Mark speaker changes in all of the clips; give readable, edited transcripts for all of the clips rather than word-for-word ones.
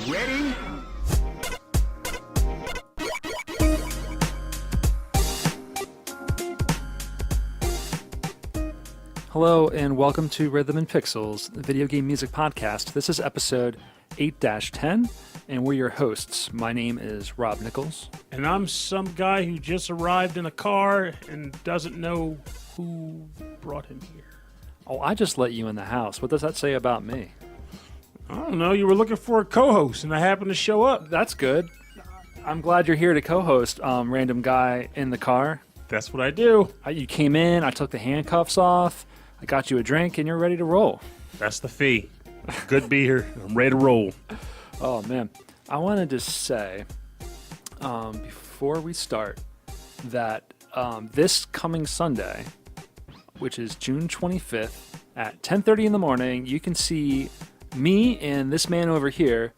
Speaker 1: Ready?
Speaker 2: Hello and welcome to Rhythm and Pixels, the video game music podcast. This is episode 8-10, and we're your hosts. My name is Rob Nichols.
Speaker 3: And I'm some guy who just arrived in a car and doesn't know who brought him here.
Speaker 2: Oh, I just let you in the house. What does that say about me?
Speaker 3: I don't know. You were looking for a co-host, and I happened to show up.
Speaker 2: That's good. I'm glad you're here to co-host, random guy in the car.
Speaker 3: That's what I do.
Speaker 2: You came in, I took the handcuffs off, I got you a drink, and you're ready to roll.
Speaker 3: That's the fee. Good to be here. I'm ready to roll.
Speaker 2: Oh, man. I wanted to say, before we start, that this coming Sunday, which is June 25th, at 10:30 in the morning, you can see me and this man over here,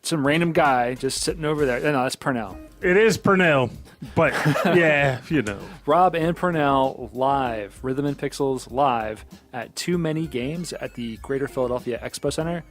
Speaker 2: some random guy just sitting over there. No, that's Purnell.
Speaker 3: It is Purnell, but yeah, you know.
Speaker 2: Rob and Purnell live, Rhythm and Pixels live at Too Many Games at the Greater Philadelphia Expo Center,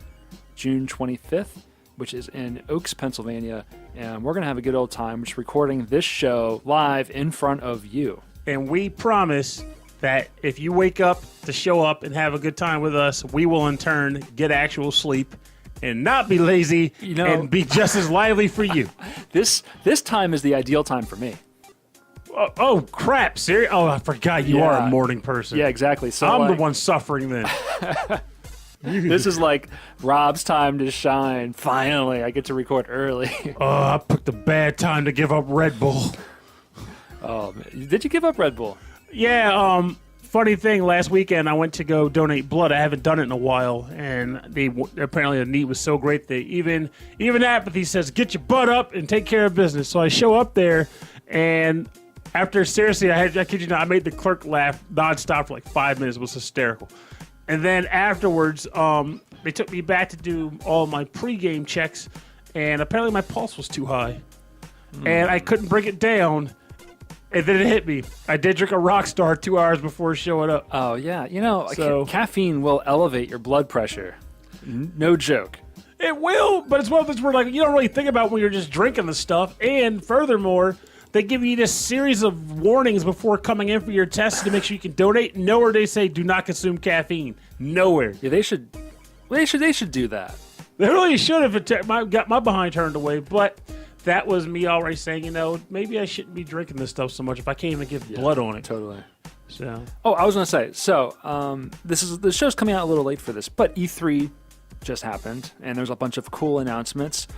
Speaker 2: June 25th, which is in Oaks, Pennsylvania. And we're going to have a good old time just recording this show live in front of you.
Speaker 3: And we promise that if you wake up to show up and have a good time with us, we will in turn get actual sleep and not be lazy and be just as lively for you.
Speaker 2: This time is the ideal time for me.
Speaker 3: Oh crap! Seriously? Oh, I forgot you are a morning person.
Speaker 2: Yeah, exactly. So
Speaker 3: I'm the one suffering then.
Speaker 2: This is like Rob's time to shine. Finally, I get to record early.
Speaker 3: Oh, I picked a bad time to give up Red Bull.
Speaker 2: Oh, man. Did you give up Red Bull?
Speaker 3: Yeah. Funny thing, last weekend I went to go donate blood. I haven't done it in a while, and apparently the need was so great that even apathy says get your butt up and take care of business. So I show up there, and after seriously, I kid you not, I made the clerk laugh nonstop for like 5 minutes. It was hysterical. And then afterwards, they took me back to do all my pregame checks, and apparently my pulse was too high, and I couldn't bring it down. And then it hit me. I did drink a Rockstar 2 hours before showing up.
Speaker 2: Oh, yeah. You know, caffeine will elevate your blood pressure. No joke.
Speaker 3: It will, but it's one of those where you don't really think about when you're just drinking the stuff. And furthermore, they give you this series of warnings before coming in for your test to make sure you can donate. Nowhere they say do not consume caffeine. Nowhere.
Speaker 2: Yeah, they should do that.
Speaker 3: They really should have got my behind turned away, but that was me already saying, maybe I shouldn't be drinking this stuff so much if I can't even give blood on it.
Speaker 2: Totally.
Speaker 3: So.
Speaker 2: Oh, I was going to say, the show's coming out a little late for this, but E3 just happened, and there's a bunch of cool announcements.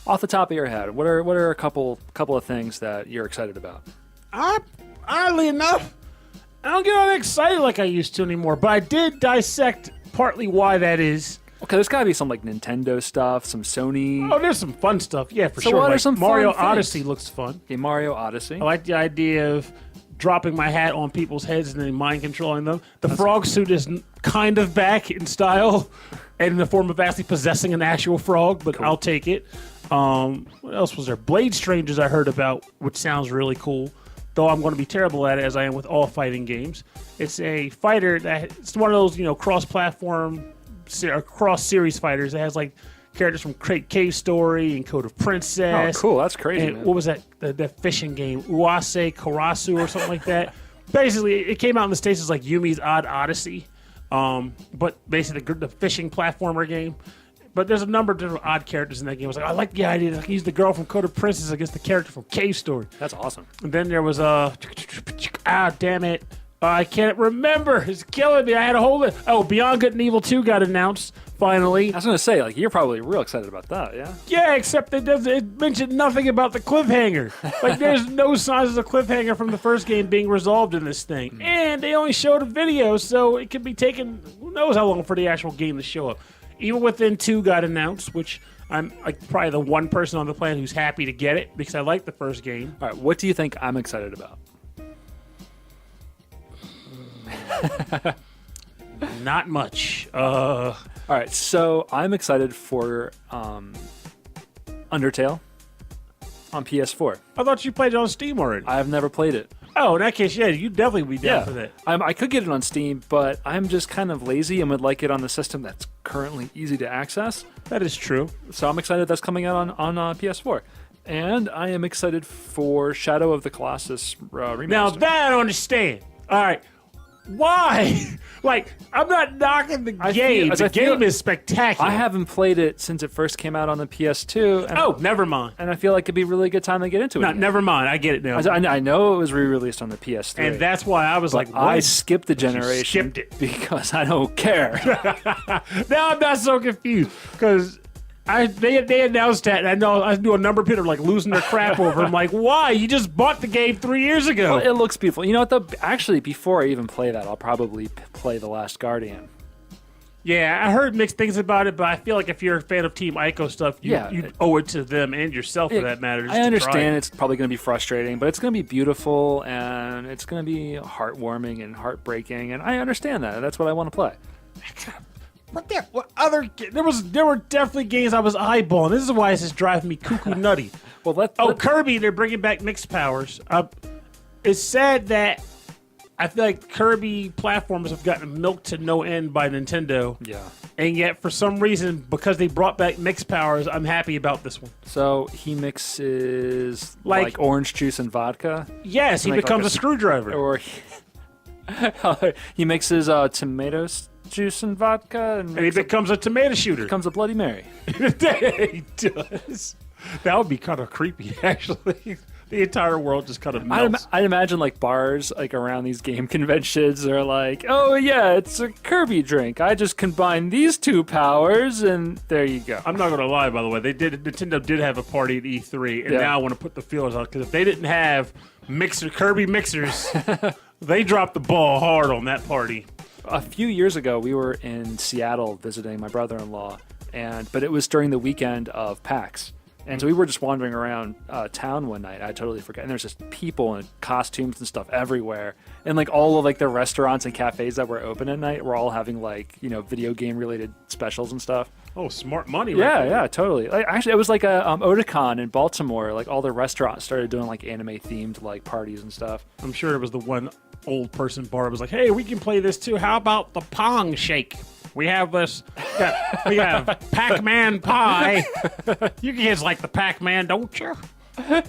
Speaker 2: Off the top of your head, what are a couple of things that you're excited about?
Speaker 3: Oddly enough, I don't get all that excited like I used to anymore, but I did dissect partly why that is.
Speaker 2: Okay, there's got to be some Nintendo stuff, some Sony.
Speaker 3: Oh, there's some fun stuff. Yeah, for
Speaker 2: so
Speaker 3: sure.
Speaker 2: What are some
Speaker 3: Mario
Speaker 2: fun
Speaker 3: Odyssey
Speaker 2: things?
Speaker 3: Looks fun.
Speaker 2: Okay, Mario Odyssey.
Speaker 3: I like the idea of dropping my hat on people's heads and then mind controlling them. The frog suit is kind of back in style and in the form of actually possessing an actual frog, but cool. I'll take it. What else was there? Blade Strangers I heard about, which sounds really cool. Though I'm going to be terrible at it, as I am with all fighting games. It's a fighter it's one of those, cross-platform, cross-series fighters that has characters from Cave Story and Code of Princess.
Speaker 2: Oh, cool! That's crazy.
Speaker 3: And
Speaker 2: man.
Speaker 3: What was that? That fishing game, Uase Karasu or something like that. Basically, it came out in the States as Yumi's Odd Odyssey, but basically the fishing platformer game. But there's a number of different odd characters in that game. I was I like the idea that he's the girl from Code of Princess against the character from Cave Story.
Speaker 2: That's awesome.
Speaker 3: And then there was damn it. I can't remember. It's killing me. I had a whole list. Oh, Beyond Good and Evil 2 got announced, finally.
Speaker 2: I was going to say, you're probably real excited about that, yeah?
Speaker 3: Yeah, except it mentioned nothing about the cliffhanger. There's no signs of the cliffhanger from the first game being resolved in this thing. And they only showed a video, so it could be taken, who knows how long for the actual game to show up. Evil Within 2 got announced, which I'm probably the one person on the planet who's happy to get it because I like the first game.
Speaker 2: All right, what do you think I'm excited about?
Speaker 3: Not much.
Speaker 2: All right, so I'm excited for Undertale on PS4.
Speaker 3: I thought you played it on Steam already.
Speaker 2: I have never played it.
Speaker 3: Oh, in that case, yeah, you'd definitely be down for that.
Speaker 2: I could get it on Steam, but I'm just kind of lazy and would like it on the system that's currently easy to access.
Speaker 3: That is true.
Speaker 2: So I'm excited that's coming out on PS4. And I am excited for Shadow of the Colossus remaster.
Speaker 3: Now that I don't understand. All right. Why? Like, I'm not knocking the game. The game is spectacular.
Speaker 2: I haven't played it since it first came out on the PS2. And
Speaker 3: never mind.
Speaker 2: And I feel like it'd be a really good time to get into it.
Speaker 3: No, never mind. I get it now.
Speaker 2: I know it was re-released on the PS3.
Speaker 3: And that's why I was like, what?
Speaker 2: I skipped the generation.
Speaker 3: Skipped it.
Speaker 2: Because I don't care.
Speaker 3: Now I'm not so confused. Because they announced that, and I know I knew a number of people are like losing their crap over it. I'm like, why? You just bought the game 3 years ago.
Speaker 2: Well, it looks beautiful. You know what, though? Actually, before I even play that, I'll probably play The Last Guardian.
Speaker 3: Yeah, I heard mixed things about it, but I feel like if you're a fan of Team Ico stuff, you owe it to them and yourself, for that matter.
Speaker 2: I understand it's probably going to be frustrating, but it's going to be beautiful, and it's going to be heartwarming and heartbreaking, and I understand that. That's what I want to play.
Speaker 3: There were definitely games I was eyeballing. This is why this is driving me cuckoo nutty. Kirby, they're bringing back mixed powers. It's sad that I feel like Kirby platformers have gotten milked to no end by Nintendo.
Speaker 2: Yeah.
Speaker 3: And yet, for some reason, because they brought back mixed powers, I'm happy about this one.
Speaker 2: So he mixes like orange juice and vodka?
Speaker 3: Yes, he becomes a screwdriver.
Speaker 2: Or he mixes tomato juice and vodka, and
Speaker 3: he becomes a tomato shooter.
Speaker 2: Becomes a Bloody Mary.
Speaker 3: He does. That would be kind of creepy, actually. The entire world just kind of melts.
Speaker 2: I'd imagine like bars like around these game conventions are like, oh yeah, it's a Kirby drink. I just combine these two powers, and there you go.
Speaker 3: I'm not gonna lie, by the way, Nintendo did have a party at E3, and now I want to put the feelers out, because if they didn't have Kirby mixers, they dropped the ball hard on that party.
Speaker 2: A few years ago, we were in Seattle visiting my brother-in-law, but it was during the weekend of PAX. And so we were just wandering around town one night. I totally forgot. And there's just people in costumes and stuff everywhere. And like all of like the restaurants and cafes that were open at night were all having like, video game related specials and stuff.
Speaker 3: Oh, smart money.
Speaker 2: Yeah, totally. Like, actually, it was like a Otakon in Baltimore. Like all the restaurants started doing like anime themed like parties and stuff.
Speaker 3: I'm sure it was the one old person bar was like, hey, we can play this too. How about the Pong Shake? We have this. We have Pac-Man pie. You kids like the Pac-Man, don't you?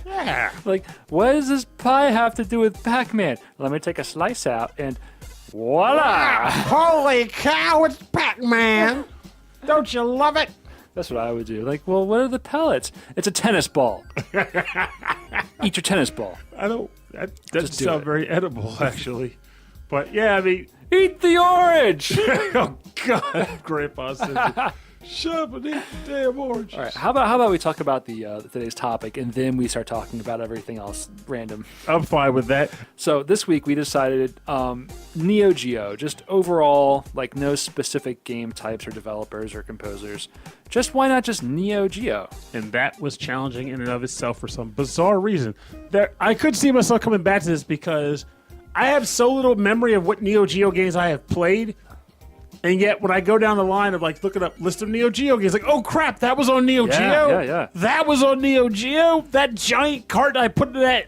Speaker 3: Yeah.
Speaker 2: Like, what does this pie have to do with Pac-Man? Let me take a slice out, and voila!
Speaker 3: Wow, holy cow, it's Pac-Man! Don't you love it?
Speaker 2: That's what I would do. Like, well, what are the pellets? It's a tennis ball. Eat your tennis ball.
Speaker 3: That doesn't sound very edible, actually. But yeah, I mean,
Speaker 2: eat the orange.
Speaker 3: Oh God, Grandpa says, shut up and eat the damn orange.
Speaker 2: All right, how about we talk about the today's topic, and then we start talking about everything else random.
Speaker 3: I'm fine with that.
Speaker 2: So this week we decided Neo Geo, just overall, like no specific game types or developers or composers. Just why not just Neo Geo?
Speaker 3: And that was challenging in and of itself for some bizarre reason. I could see myself coming back to this because I have so little memory of what Neo Geo games I have played, and yet when I go down the line of like looking up list of Neo Geo games, like, oh crap, that was on Neo Geo.
Speaker 2: Yeah.
Speaker 3: That was on Neo Geo. That giant cart I put in that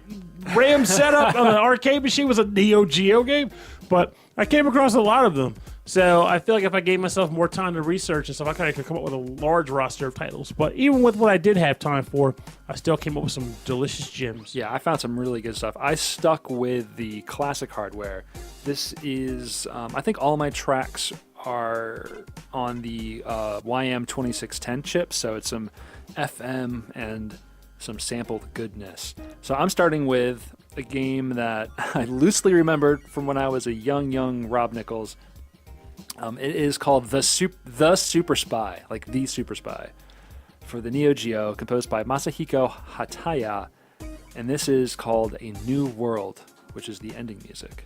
Speaker 3: RAM setup on the arcade machine was a Neo Geo game. But I came across a lot of them, so I feel like if I gave myself more time to research and stuff, I kind of could come up with a large roster of titles. But even with what I did have time for, I still came up with some delicious gems.
Speaker 2: Yeah, I found some really good stuff. I stuck with the classic hardware. This is, I think all my tracks are on the YM2610 chip, so it's some FM and some sampled goodness. So I'm starting with a game that I loosely remembered from when I was a young Rob Nichols. It is called The Super Spy, like The Super Spy, for the Neo Geo, composed by Masahiko Hataya, and this is called A New World, which is the ending music.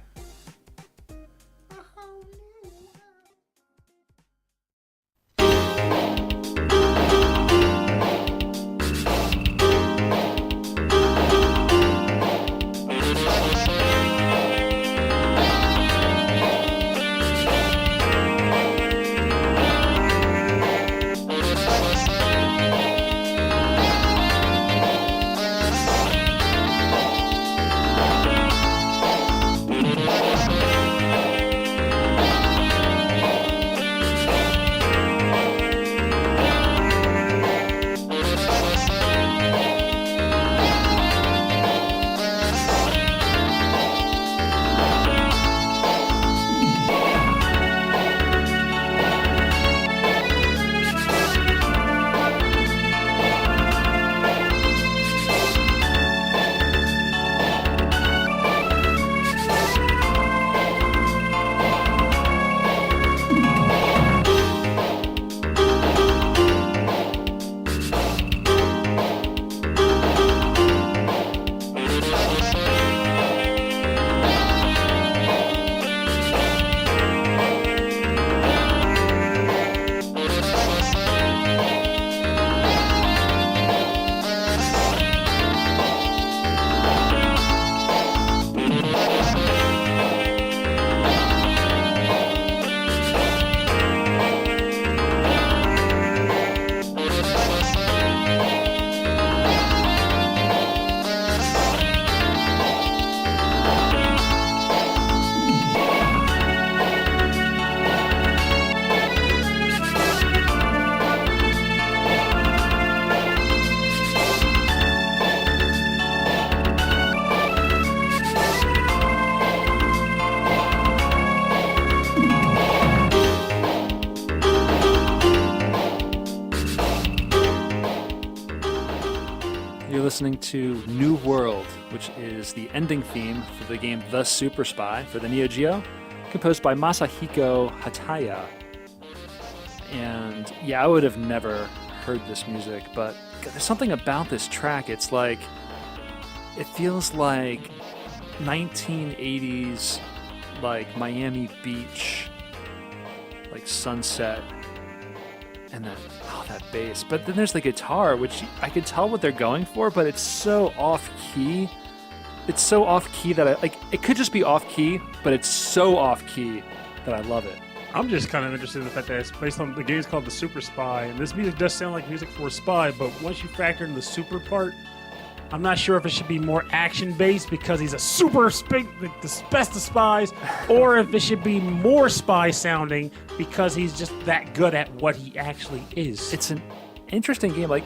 Speaker 2: You're listening to New World, which is the ending theme for the game The Super Spy for the Neo Geo, composed by Masahiko Hataya. And yeah, I would have never heard this music, but there's something about this track. It's like, it feels like 1980s, like Miami Beach, like sunset, and that bass. But then there's the guitar, which I could tell what they're going for, but it's so off key. It's so off key that it could just be off key, but it's so off key that I love it.
Speaker 3: I'm just kind of interested in the fact that it's based on the game's called The Super Spy, and this music does sound like music for a spy, but once you factor in the super part, I'm not sure if it should be more action-based because he's a super the best of spies, or if it should be more spy-sounding because he's just that good at what he actually is.
Speaker 2: It's an interesting game. Like,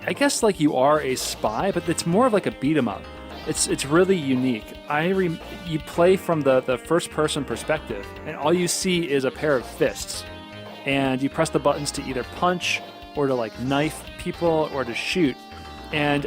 Speaker 2: I guess like you are a spy, but it's more of like a beat 'em up. It's really unique. You play from the first-person perspective, and all you see is a pair of fists, and you press the buttons to either punch or to like knife people or to shoot. And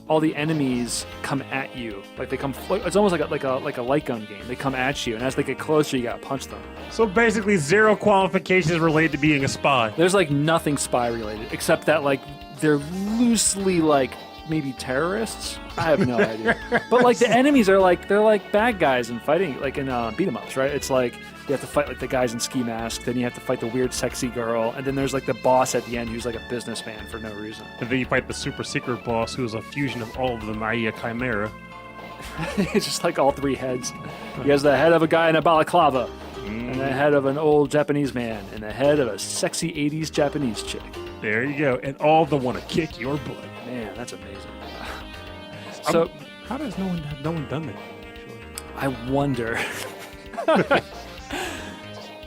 Speaker 2: all the enemies come at you. Like they come. It's almost like a light gun game. They come at you, and as they get closer, you gotta punch them.
Speaker 3: So basically, zero qualifications related to being a spy.
Speaker 2: There's like nothing spy related, except that like they're loosely like maybe terrorists. I have no idea. But like the enemies are like they're like bad guys and fighting like in beat 'em ups, right? It's like you have to fight like the guys in ski masks, then you have to fight the weird sexy girl, and then there's like the boss at the end who's like a businessman for no reason.
Speaker 3: And then you fight the super secret boss who is a fusion of all of them, i.e. a chimera.
Speaker 2: It's just like all three heads. He has the head of a guy in a balaclava, and the head of an old Japanese man, and the head of a sexy 80s Japanese chick.
Speaker 3: There you go. And all of them want to kick your butt.
Speaker 2: Man, that's amazing. So,
Speaker 3: how does no one done that? Actually,
Speaker 2: I wonder.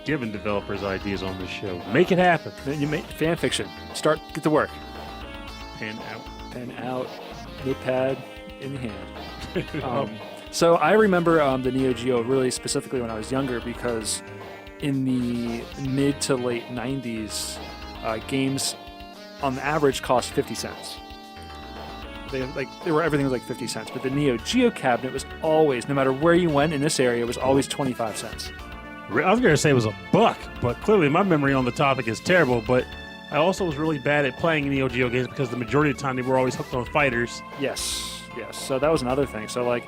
Speaker 3: Giving developers ideas on this show. Make it happen.
Speaker 2: You make fan fiction. Get to work.
Speaker 3: Pen
Speaker 2: out. Notepad in hand. So I remember the Neo Geo really specifically when I was younger because in the mid to late 90s, games on average cost 50 cents. Everything was like 50 cents, but the Neo Geo cabinet was always, no matter where you went in this area, was always 25 cents.
Speaker 3: I was going to say it was $1, but clearly my memory on the topic is terrible, but I also was really bad at playing Neo Geo games because the majority of the time they were always hooked on fighters.
Speaker 2: Yes. So that was another thing. So like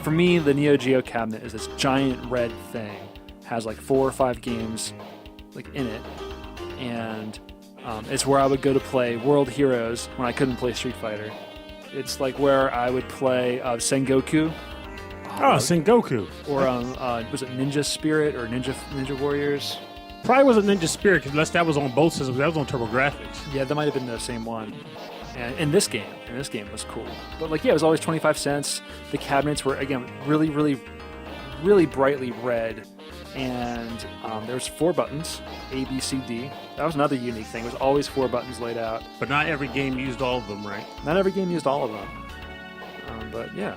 Speaker 2: for me, the Neo Geo cabinet is this giant red thing, has like 4 or 5 games like in it, and it's where I would go to play World Heroes when I couldn't play Street Fighter. It's like where I would play Sengoku.
Speaker 3: Sengoku.
Speaker 2: Or was it Ninja Spirit or Ninja Warriors?
Speaker 3: Probably wasn't Ninja Spirit unless that was on both systems. That was on TurboGrafx.
Speaker 2: Yeah, that might have been the same one. And in this game was cool. But like, yeah, it was always 25 cents. The cabinets were again really, really, really brightly red. And there's 4 buttons, A, B, C, D. That was another unique thing. It was always 4 buttons laid out.
Speaker 3: But not every game used all of them, right?
Speaker 2: Not every game used all of them. But yeah.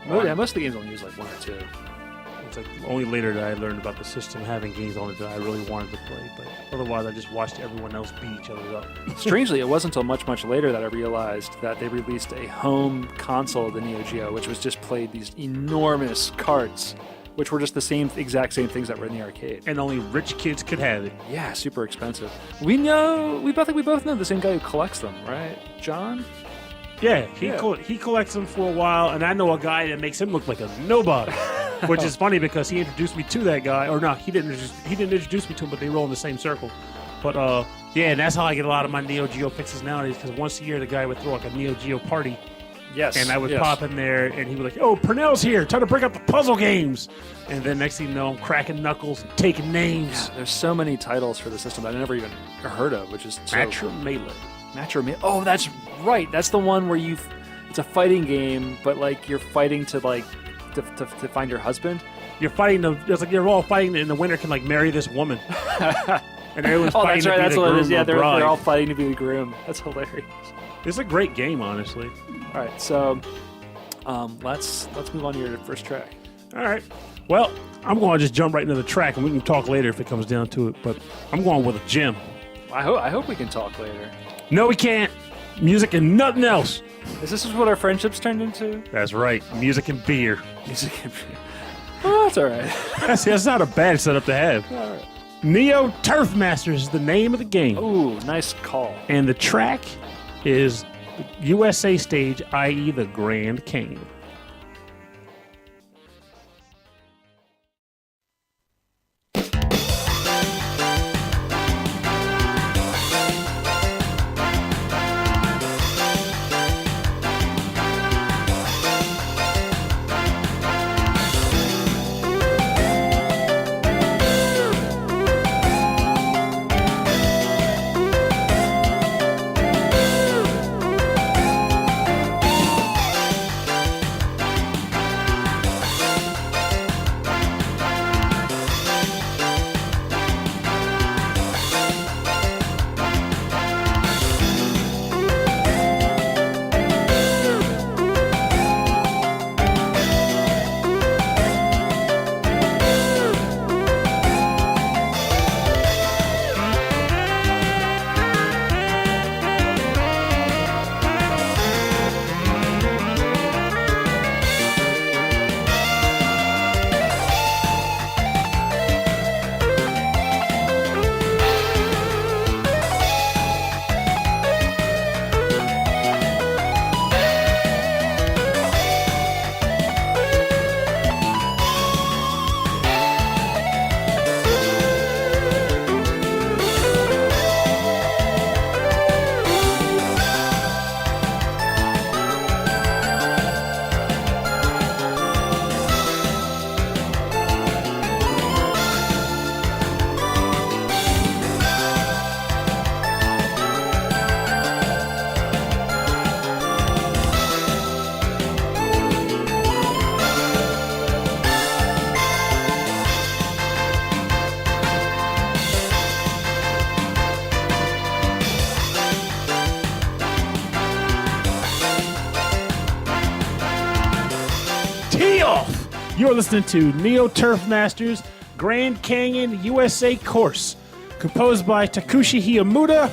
Speaker 2: Most of the games only use like 1 or 2.
Speaker 3: It's like only later that I learned about the system having games on it that I really wanted to play. But otherwise, I just watched everyone else beat each other up.
Speaker 2: Strangely, it wasn't until much, much later that I realized that they released a home console of the Neo Geo, which was just played these enormous carts, which were just the exact same things that were in the arcade.
Speaker 3: And only rich kids could have it.
Speaker 2: Yeah, super expensive. We both know the same guy who collects them, right? John?
Speaker 3: Yeah, he collects them for a while, and I know a guy that makes him look like a nobody, which is funny because he introduced me to that guy. Or no, he didn't introduce me to him, but they roll in the same circle. But yeah, and that's how I get a lot of my Neo Geo fixes nowadays. Because once a year, the guy would throw like a Neo Geo party.
Speaker 2: Yes.
Speaker 3: And I would pop in there, and he was like, "Oh, Purnell's here, time to break up the puzzle games." And then next thing you know, I'm cracking knuckles, and taking names.
Speaker 2: Yeah, there's so many titles for the system that I never even heard of, which is
Speaker 3: Matra Melee.
Speaker 2: Oh, that's right. That's the one where it's a fighting game, but like you're fighting to find your husband.
Speaker 3: You're fighting it's like you're all fighting, and the winner can like marry this woman. And everyone's fighting
Speaker 2: that's right.
Speaker 3: to be
Speaker 2: That's
Speaker 3: the
Speaker 2: what it
Speaker 3: groom
Speaker 2: is. Yeah,
Speaker 3: or
Speaker 2: they're
Speaker 3: bride.
Speaker 2: all fighting to be the groom. That's hilarious.
Speaker 3: It's a great game, honestly.
Speaker 2: All right, so let's move on to your first track.
Speaker 3: All right. Well, I'm going to just jump right into the track, and we can talk later if it comes down to it. But I'm going with a gem.
Speaker 2: I hope we can talk later.
Speaker 3: No, we can't. Music and nothing else.
Speaker 2: Is this what our friendships turned into?
Speaker 3: That's right. Music and beer.
Speaker 2: Music and beer. Oh, that's all right.
Speaker 3: That's not a bad setup to have.
Speaker 2: All right.
Speaker 3: Neo Turf Masters is the name of the game.
Speaker 2: Ooh, nice call.
Speaker 3: And the track is the USA stage, i.e. the Grand Canyon. You're listening to Neo Turf Masters Grand Canyon USA course, composed by Takushi Hiyamuta,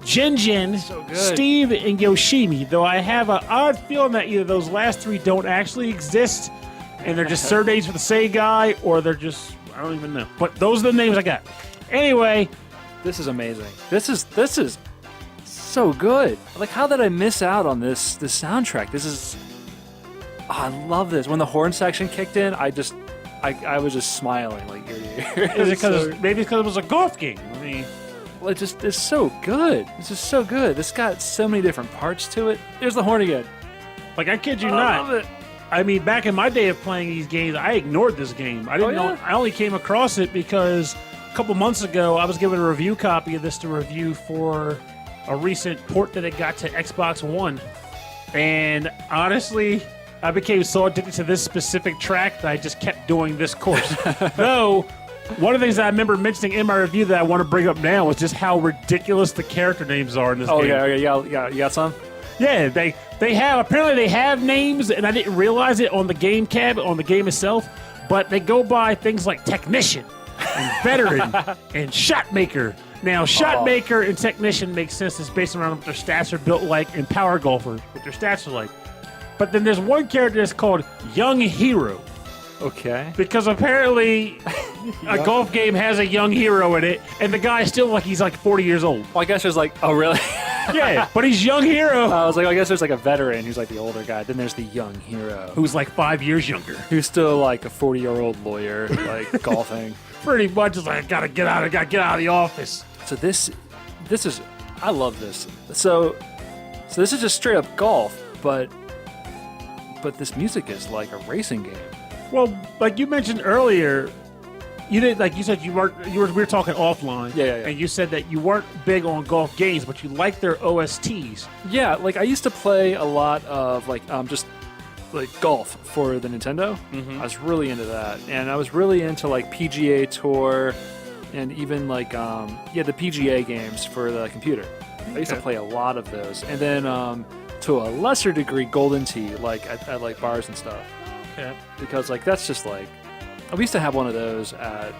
Speaker 3: Jinjin, Steve, and Yoshimi, though I have an odd feeling that either those last three don't actually exist, and they're just surnames for the same guy, or they're just, I don't even know. But those are the names I got. Anyway.
Speaker 2: This is amazing. This is so good. Like, how did I miss out on this soundtrack? This is... Oh, I love this. When the horn section kicked in, I was just smiling like ear to ear.
Speaker 3: Is it because maybe because it was a golf game? I mean,
Speaker 2: well, it's so good. This is so good. This got so many different parts to it. There's the horn again.
Speaker 3: Like, I kid you
Speaker 2: I
Speaker 3: not.
Speaker 2: love it.
Speaker 3: I mean, back in my day of playing these games, I ignored this game. I didn't know. I only came across it because a couple months ago I was given a review copy of this to review for a recent port that it got to Xbox One, and honestly, I became so addicted to this specific track that I just kept doing this course. Though, one of the things that I remember mentioning in my review that I want to bring up now is just how ridiculous the character names are in this game.
Speaker 2: Oh, yeah. You got some?
Speaker 3: Yeah, they have names, and I didn't realize it on the game cabinet, on the game itself, but they go by things like Technician and Veteran and Shotmaker. Now, Shotmaker and Technician makes sense. It's based around what their stats are built like, and Power Golfer, what their stats are like. But then there's one character that's called Young Hero.
Speaker 2: Okay.
Speaker 3: Because apparently a golf game has a young hero in it, and the guy's still like he's like 40 years old.
Speaker 2: Well, I guess there's like, oh, really?
Speaker 3: Yeah, but he's Young Hero.
Speaker 2: I was like, I guess there's like a veteran who's like the older guy. Then there's the young hero
Speaker 3: Who's like 5 years younger.
Speaker 2: who's still like a 40-year-old lawyer, like golfing.
Speaker 3: Pretty much is like, I gotta get out of the office.
Speaker 2: So this is, I love this. So this is just straight up golf, but this music is like a racing game.
Speaker 3: Well, like you mentioned earlier, you did, like you said, we were talking offline.
Speaker 2: Yeah.
Speaker 3: And you said that you weren't big on golf games, but you liked their OSTs.
Speaker 2: Yeah, like I used to play a lot of like just like golf for the Nintendo. I was really into that, and I was really into like PGA Tour, and even like the PGA games for the computer. I used to play a lot of those, and then to a lesser degree Golden Tee, like at like bars and stuff.
Speaker 3: Okay.
Speaker 2: Because like that's just like We used to have one of those at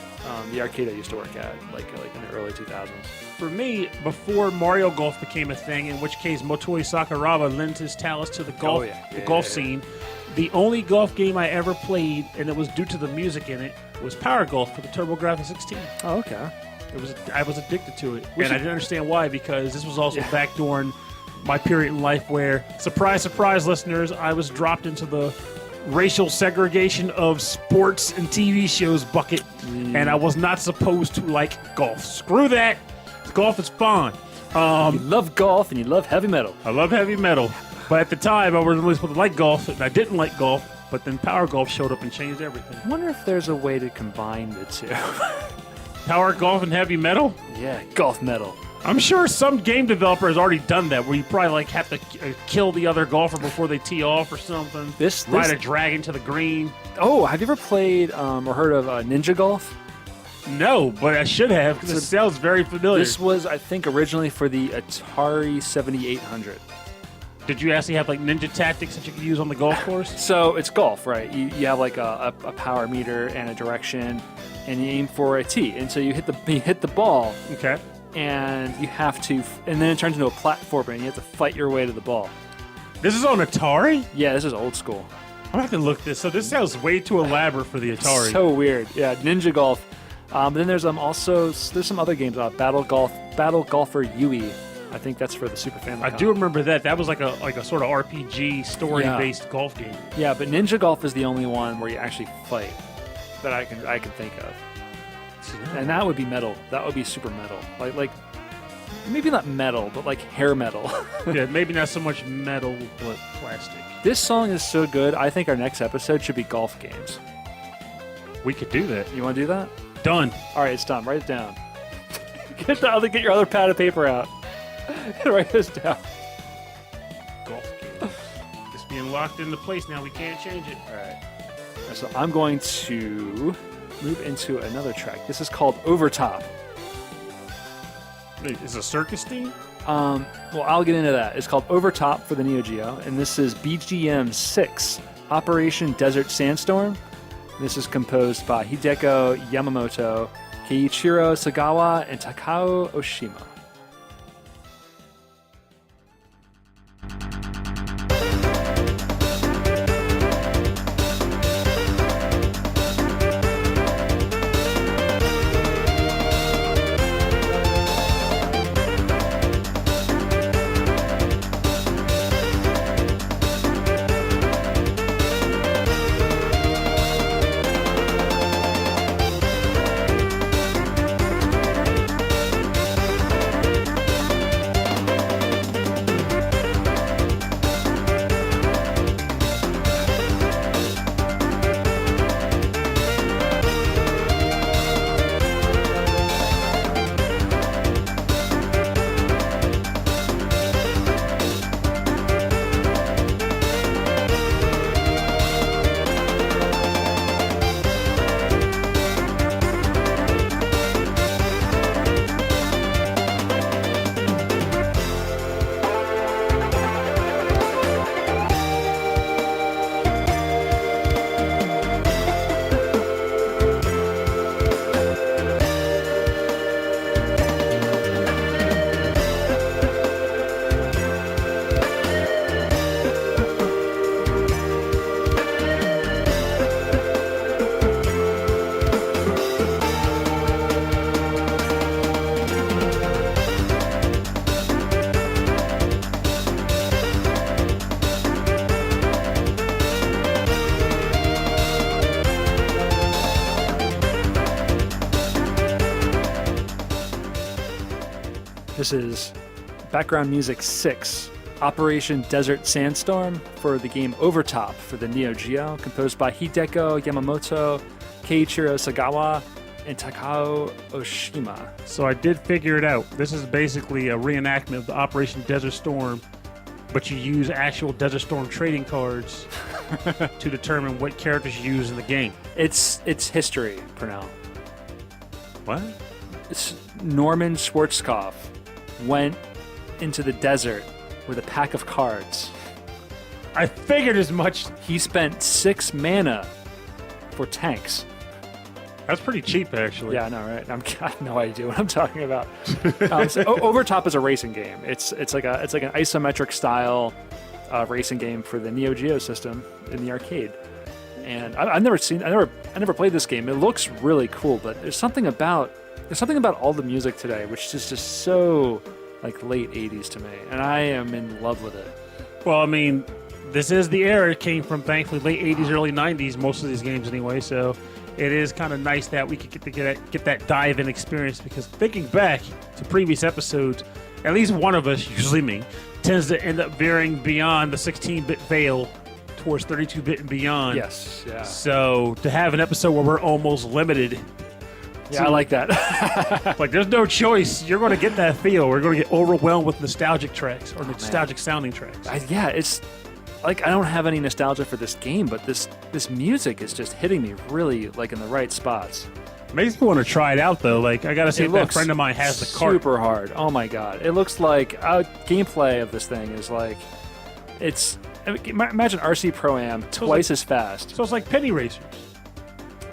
Speaker 2: the arcade I used to work at, like in the early 2000s.
Speaker 3: For me, before Mario Golf became a thing, in which case Motoi Sakuraba lent his talents to the golf scene, the only golf game I ever played, and it was due to the music in it, was Power Golf for the TurboGrafx 16.
Speaker 2: Oh, okay.
Speaker 3: I was addicted to it, and I didn't understand why, because this was also back during my period in life where, surprise, surprise, listeners, I was dropped into the racial segregation of sports and TV shows bucket, and I was not supposed to like golf. Screw that. Golf is fun.
Speaker 2: You love golf and you love heavy metal.
Speaker 3: I love heavy metal, but at the time I wasn't really supposed to like golf, and I didn't like golf, but then Power Golf showed up and changed everything.
Speaker 2: I wonder if there's a way to combine the two.
Speaker 3: Power Golf and heavy metal?
Speaker 2: Yeah, golf metal.
Speaker 3: I'm sure some game developer has already done that, where you probably like have to kill the other golfer before they tee off or something. Ride a dragon to the green.
Speaker 2: Oh, have you ever played or heard of Ninja Golf?
Speaker 3: No, but I should have, because it sounds very familiar.
Speaker 2: This was, I think, originally for the Atari 7800.
Speaker 3: Did you actually have like ninja tactics that you could use on the golf course?
Speaker 2: So it's golf, right? You have like a power meter and a direction, and you aim for a tee, and so you hit the ball.
Speaker 3: Okay.
Speaker 2: And you have to, and then it turns into a platformer, and you have to fight your way to the ball.
Speaker 3: This is on Atari?
Speaker 2: Yeah, this is old school.
Speaker 3: I'm gonna have to look this. So this sounds way too elaborate for the Atari.
Speaker 2: So weird. Yeah, Ninja Golf. But then there's there's some other games. Battle Golfer Yui. I think that's for the Super Famicom.
Speaker 3: I do remember that. That was like a sort of RPG story-based golf game.
Speaker 2: Yeah, but Ninja Golf is the only one where you actually fight that I can think of. And that would be metal. That would be super metal. Like maybe not metal, but like hair metal.
Speaker 3: Yeah, maybe not so much metal, but plastic.
Speaker 2: This song is so good. I think our next episode should be golf games.
Speaker 3: We could do that.
Speaker 2: You want to do that?
Speaker 3: Done.
Speaker 2: All right, it's done. Write it down. Get your other pad of paper out. Write this down.
Speaker 3: Golf game. It's being locked into place now. We can't change it.
Speaker 2: All right. So I'm going to move into another track. This is called Overtop.
Speaker 3: Wait, is it a circus theme?
Speaker 2: Well, I'll get into that. It's called Overtop for the Neo Geo, and this is VGM 6, Operation Desert Sandstorm. This is composed by Hideko Yamamoto, Keiichiro Sagawa, and Takao Oshima. This is background music 6, Operation Desert Sandstorm for the game Overtop for the Neo Geo, composed by Hideko Yamamoto, Keiichiro Sagawa, and Takao Oshima.
Speaker 3: So I did figure it out. This is basically a reenactment of the Operation Desert Storm, but you use actual Desert Storm trading cards to determine what characters you use in the game.
Speaker 2: It's history, Purnell.
Speaker 3: What?
Speaker 2: It's Norman Schwarzkopf went into the desert with a pack of cards.
Speaker 3: I figured as much.
Speaker 2: He spent 6 mana for tanks.
Speaker 3: That's pretty cheap, actually.
Speaker 2: Yeah, I know, right? I have no idea what I'm talking about. Overtop is a racing game. It's like an isometric style racing game for the Neo Geo system in the arcade. And I never played this game. It looks really cool, but there's something about all the music today which is just so like late 80s to me, and I am in love with it.
Speaker 3: Well, I mean, this is the era it came from, thankfully, late 80s, early 90s, most of these games anyway, so it is kind of nice that we could get that dive-in experience, because thinking back to previous episodes, at least one of us, usually me, tends to end up veering beyond the 16-bit veil towards 32-bit and beyond.
Speaker 2: Yes, yeah.
Speaker 3: So to have an episode where we're almost limited...
Speaker 2: Yeah, I like that.
Speaker 3: Like, there's no choice. You're going to get that feel. We're going to get overwhelmed with nostalgic tracks or nostalgic sounding tracks.
Speaker 2: It's like I don't have any nostalgia for this game, but this music is just hitting me really like in the right spots.
Speaker 3: Makes me want to try it out, though. Like, I got to say, that friend of mine has the cart.
Speaker 2: Super hard. Oh my god. It looks like gameplay of this thing is like imagine RC Pro-Am twice as fast.
Speaker 3: So it's like Penny Racers.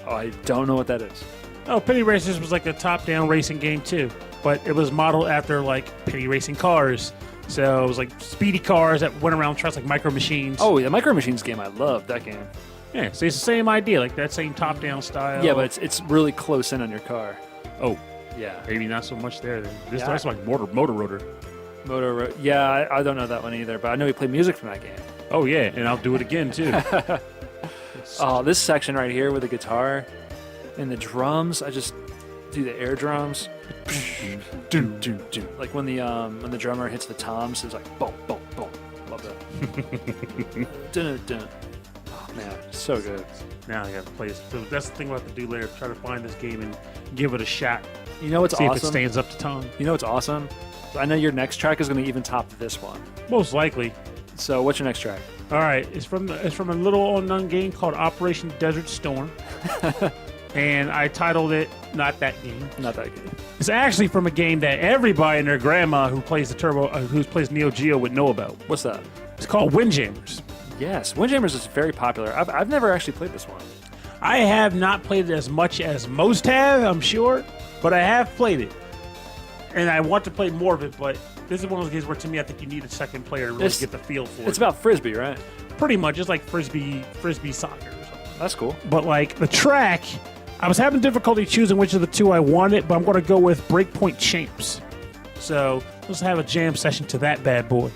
Speaker 2: Oh, I don't know what that is.
Speaker 3: Oh, Penny Racers was like a top-down racing game too, but it was modeled after like Penny Racing cars. So it was like speedy cars that went around tracks like Micro Machines.
Speaker 2: Oh, the Micro Machines game, I love that game.
Speaker 3: Yeah, so it's the same idea, like that same top-down style.
Speaker 2: Yeah, but it's really close in on your car.
Speaker 3: Oh,
Speaker 2: yeah,
Speaker 3: maybe not so much there. Then this is like Motor Rotor.
Speaker 2: Yeah, I don't know that one either, but I know we play music from that game.
Speaker 3: Oh yeah, and I'll do it again too.
Speaker 2: Oh, this section right here with the guitar and the drums, I just do the air drums. Like when the drummer hits the toms, it's like boom, boom, boom. Love that. Dun, dun. Oh man, so good.
Speaker 3: Now I got to play this. So that's the thing we'll have to do later. Try to find this game and give it a shot.
Speaker 2: You know what's
Speaker 3: See
Speaker 2: awesome?
Speaker 3: if it stands up to time.
Speaker 2: You know what's awesome? I know your next track is going to even top this one.
Speaker 3: Most likely.
Speaker 2: So what's your next track?
Speaker 3: All right, it's from a little unknown game called Operation Desert Storm. And I titled it Not That Game.
Speaker 2: Not that good.
Speaker 3: It's actually from a game that everybody and their grandma who plays who plays Neo Geo would know about.
Speaker 2: What's that?
Speaker 3: It's called Windjammers.
Speaker 2: Yes, Windjammers is very popular. I've never actually played this one.
Speaker 3: I have not played it as much as most have, I'm sure, but I have played it. And I want to play more of it, but this is one of those games where, to me, I think you need a second player to really get the feel for it.
Speaker 2: It's about Frisbee, right?
Speaker 3: Pretty much. It's like Frisbee soccer or something.
Speaker 2: That's cool.
Speaker 3: But, like, the track, I was having difficulty choosing which of the two I wanted, but I'm going to go with Breakpoint Champs. So let's have a jam session to that bad boy.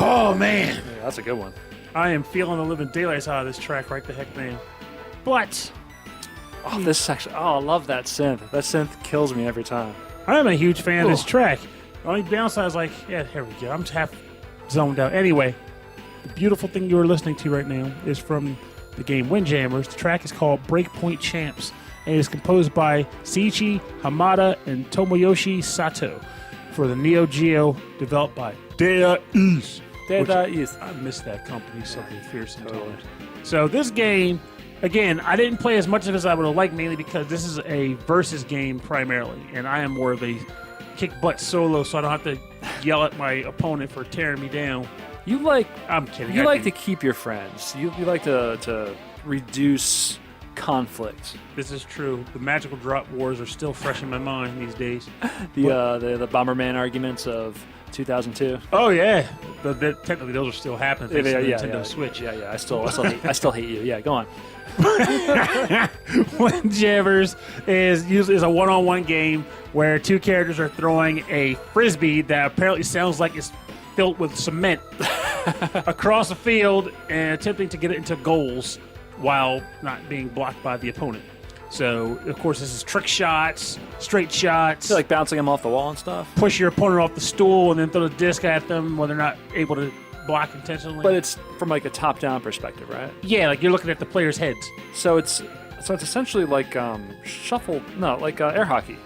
Speaker 3: Oh, man.
Speaker 2: Yeah, that's a good one.
Speaker 3: I am feeling the living daylights out of this track right the heck now. But
Speaker 2: Oh, this section. Oh, I love that synth. That synth kills me every time.
Speaker 3: I'm a huge fan of this track. The only downside is like, yeah, here we go. I'm just half zoned out. Anyway, the beautiful thing you are listening to right now is from the game Windjammers. The track is called Breakpoint Champs, and it is composed by Seiichi Hamada and Tomoyoshi Sato for the Neo Geo, developed by Data East.
Speaker 2: Data East.
Speaker 3: I miss that company something fierce sometimes. So this game, Again, I didn't play as much of it as I would have liked, mainly because this is a versus game primarily, and I am more of a kick butt solo, so I don't have to yell at my opponent for tearing me down.
Speaker 2: You like
Speaker 3: I'm kidding.
Speaker 2: you like to keep your friends. You like to reduce conflict.
Speaker 3: This is true. The magical drop wars are still fresh in my mind these days.
Speaker 2: The Bomberman arguments of 2002.
Speaker 3: Oh yeah, technically those are still happening. Thanks to the Nintendo Switch.
Speaker 2: Yeah. I still hate you. Yeah, go on.
Speaker 3: Windjammers is a one-on-one game where two characters are throwing a frisbee that apparently sounds like it's filled with cement across a field and attempting to get it into goals while not being blocked by the opponent. So, of course, this is trick shots, straight shots.
Speaker 2: So like bouncing them off the wall and stuff.
Speaker 3: Push your opponent off the stool and then throw the disc at them when they're not able to block intentionally.
Speaker 2: But it's from like a top-down perspective, right?
Speaker 3: Yeah, like you're looking at the players' heads.
Speaker 2: So it's essentially like air hockey.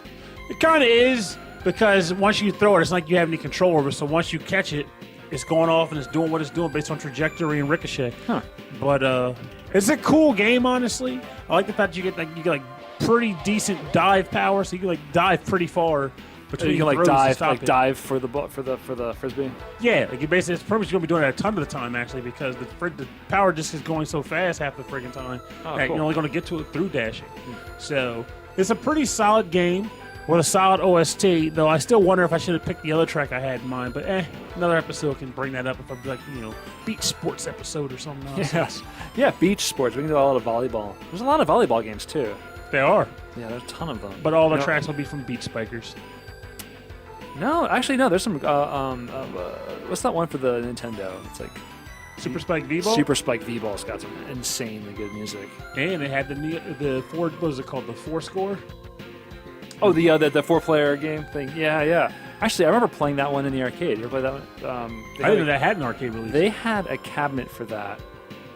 Speaker 3: It kind of is, because once you throw it, it's not like you have any control over it. So once you catch it, it's going off and it's doing what it's doing based on trajectory and ricochet.
Speaker 2: Huh.
Speaker 3: But it's a cool game, honestly. I like the fact you get pretty decent dive power, so you can like dive pretty far between.
Speaker 2: You can
Speaker 3: throws to stop it.
Speaker 2: dive for the frisbee.
Speaker 3: Yeah, like you basically, it's probably going to be doing it a ton of the time actually, because the power just is going so fast half the friggin' time that
Speaker 2: cool.
Speaker 3: you're only going to get to it through dashing. So it's a pretty solid game with a solid OST. Though I still wonder if I should have picked the other track I had in mind. But another episode can bring that up if I'm like beach sports episode or something else.
Speaker 2: Yes. Yeah, beach sports. We can do a lot of volleyball. There's a lot of volleyball games too.
Speaker 3: They are.
Speaker 2: Yeah, there's a ton of them.
Speaker 3: But all the tracks will be from Beach Spikers.
Speaker 2: No, actually, no. There's some. What's that one for the Nintendo? It's like
Speaker 3: Super Spike V-Ball?
Speaker 2: Super Spike V-Ball's got some insanely good music.
Speaker 3: And it had the four. What was it called? The four score.
Speaker 2: Oh, the 4-player game thing. Yeah. Actually, I remember playing that one in the arcade. You ever play that one?
Speaker 3: I didn't know that had an arcade release.
Speaker 2: They had a cabinet for that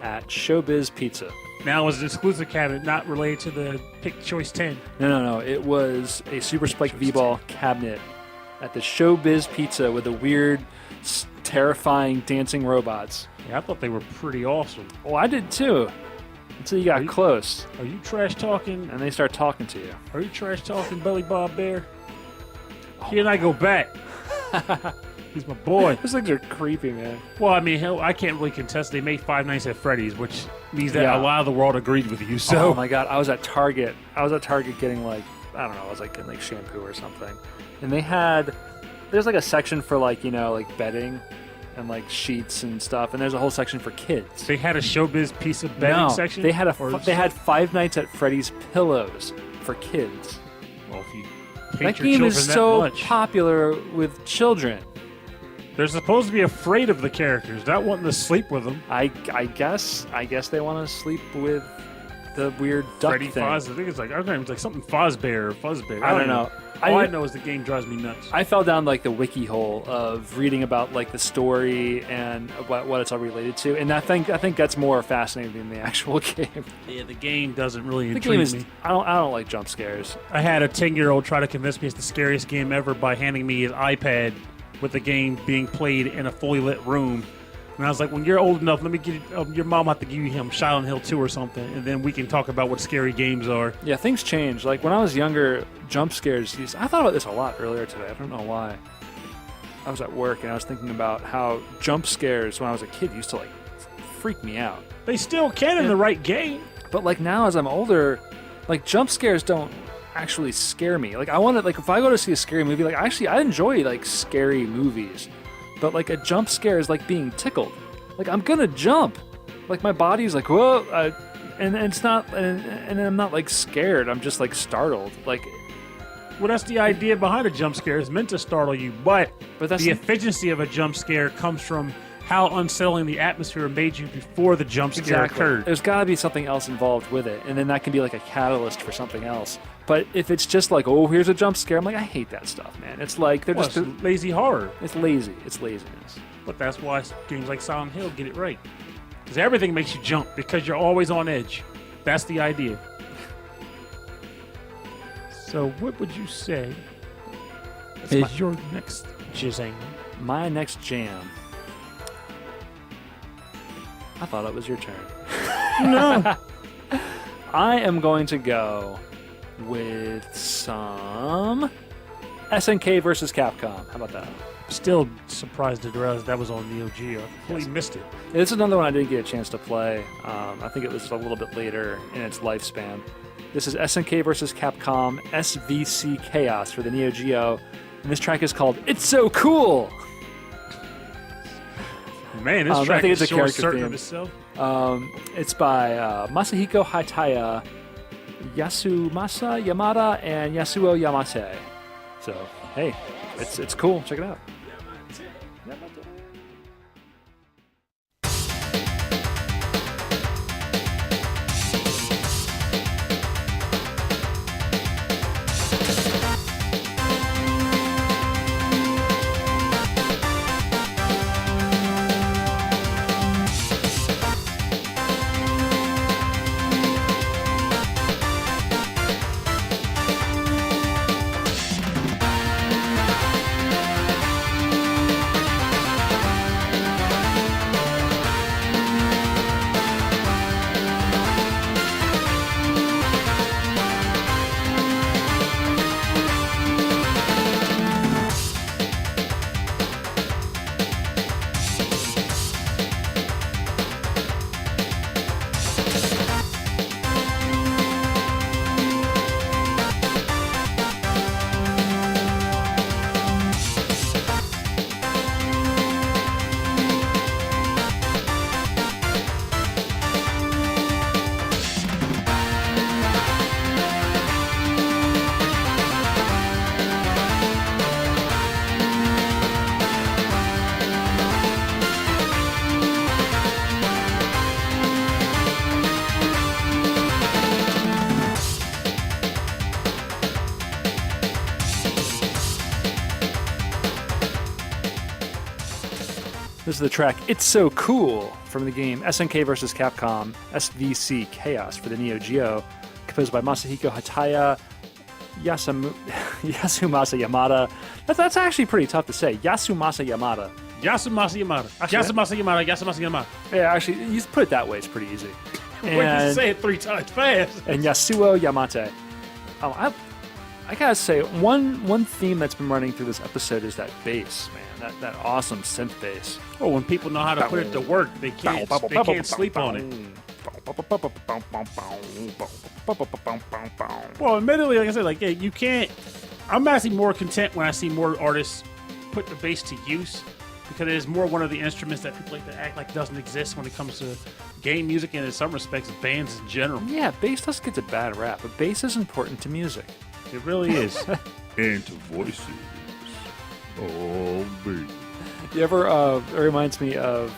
Speaker 2: at Showbiz Pizza.
Speaker 3: Now it was an exclusive cabinet, not related to the Pick Choice 10.
Speaker 2: No. It was a Super Spike V-Ball cabinet at the Showbiz Pizza with the weird, terrifying dancing robots.
Speaker 3: Yeah, I thought they were pretty awesome.
Speaker 2: Well, I did too. Until you got close.
Speaker 3: Are you trash talking?
Speaker 2: And they start talking to you.
Speaker 3: Are you trash talking, Belly Bob Bear? He and I go back. He's my boy.
Speaker 2: Those things are creepy, man.
Speaker 3: Well, I mean, I can't really contest. They made Five Nights at Freddy's, which means that a lot of the world agreed with you. So,
Speaker 2: oh my god, I was at Target. Getting like, I don't know, I was like getting like shampoo or something, and there's like a section for like bedding and like sheets and stuff, and there's a whole section for kids.
Speaker 3: They had a Showbiz piece of bedding section.
Speaker 2: They had Five Nights at Freddy's pillows for kids.
Speaker 3: Well, if you
Speaker 2: that game is so popular with children.
Speaker 3: They're supposed to be afraid of the characters, not wanting to sleep with them.
Speaker 2: I guess they want to sleep with the weird duck
Speaker 3: Freddy
Speaker 2: thing.
Speaker 3: Fazbear. I think it's like something Fazbear or Fuzzbear.
Speaker 2: I don't know.
Speaker 3: All I know is the game drives me nuts.
Speaker 2: I fell down like the wiki hole of reading about like the story and what it's all related to, and I think that's more fascinating than the actual game.
Speaker 3: Yeah, the game doesn't really intrigue me.
Speaker 2: I don't like jump scares.
Speaker 3: I had a 10-year-old try to convince me it's the scariest game ever by handing me his iPad with the game being played in a fully lit room. And I was like, when you're old enough, let me get your mom have to give you him Silent Hill 2 or something, and then we can talk about what scary games are.
Speaker 2: Yeah, things change. Like when I was younger, jump scares. I thought about this a lot earlier today. I don't know why. I was at work and I was thinking about how jump scares when I was a kid used to like freak me out.
Speaker 3: They still can in the right game.
Speaker 2: But like now as I'm older, like jump scares don't actually scare me. Like I want to, like if I go to see a scary movie, like actually I enjoy like scary movies. But like a jump scare is like being tickled. Like I'm gonna jump. Like my body's like, whoa, and it's not, and I'm not like scared. I'm just like startled. Like,
Speaker 3: well, that's the idea behind a jump scare. It's meant to startle you, but
Speaker 2: that's
Speaker 3: the efficiency of a jump scare comes from how unsettling the atmosphere made you before the jump scare occurred.
Speaker 2: There's got to be something else involved with it, and then that can be like a catalyst for something else. But if it's just like, oh, here's a jump scare, I'm like, I hate that stuff, man. It's like
Speaker 3: it's lazy horror.
Speaker 2: It's lazy. It's laziness.
Speaker 3: But that's why games like Silent Hill get it right, because everything makes you jump because you're always on edge. That's the idea. So, what would you say is your next jam?
Speaker 2: My next jam. I thought it was your turn.
Speaker 3: No.
Speaker 2: I am going to go with some SNK versus Capcom. How about that?
Speaker 3: Still surprised to realize that was on Neo Geo. I completely missed it.
Speaker 2: This is another one I didn't get a chance to play. I think it was a little bit later in its lifespan. This is SNK versus Capcom SVC Chaos for the Neo Geo, and this track is called "It's So Cool."
Speaker 3: Man, this
Speaker 2: I
Speaker 3: track
Speaker 2: think
Speaker 3: is
Speaker 2: it's a
Speaker 3: so
Speaker 2: character
Speaker 3: certain
Speaker 2: theme.
Speaker 3: of itself.
Speaker 2: It's by Masahiko Hataya, Yasumasa Yamada, and Yasuo Yamate. So, hey, it's cool. Check it out. This is the track "It's So Cool" from the game SNK vs. Capcom SVC Chaos for the Neo Geo, composed by Masahiko Hataya, Yasumasa Yamada. That's actually pretty tough to say. Yasumasa Yamada.
Speaker 3: Yasumasa Yamada. Yasumasa Yamada. Yasumasa Yamada.
Speaker 2: Yeah, actually, you just put it that way. It's pretty easy.
Speaker 3: Wait, you say it 3 times fast.
Speaker 2: And Yasuo Yamate. I gotta say, one theme that's been running through this episode is that bass, man. That awesome synth bass.
Speaker 3: Oh, when people know how to put it to work, they can't sleep on it. Well, admittedly, like I said, yeah, you can't. I'm actually more content when I see more artists put the bass to use, because it is more one of the instruments that people like to act like doesn't exist when it comes to game music and in some respects bands in general.
Speaker 2: Yeah, bass does get a bad rap, but bass is important to music.
Speaker 3: It really is.
Speaker 1: And to voices. Oh, baby.
Speaker 2: You ever? It reminds me of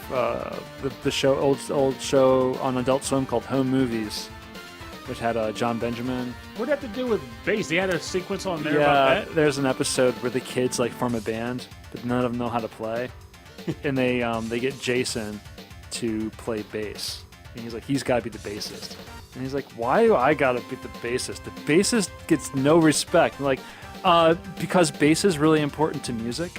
Speaker 2: the show, old show on Adult Swim called Home Movies, which had John Benjamin.
Speaker 3: What did that to do with bass? They had a sequence on there about that.
Speaker 2: There's an episode where the kids form a band, but none of them know how to play, and they get Jason to play bass, and he's like, he's got to be the bassist, and he's like, why do I gotta be the bassist? The bassist gets no respect. I'm like, because bass is really important to music.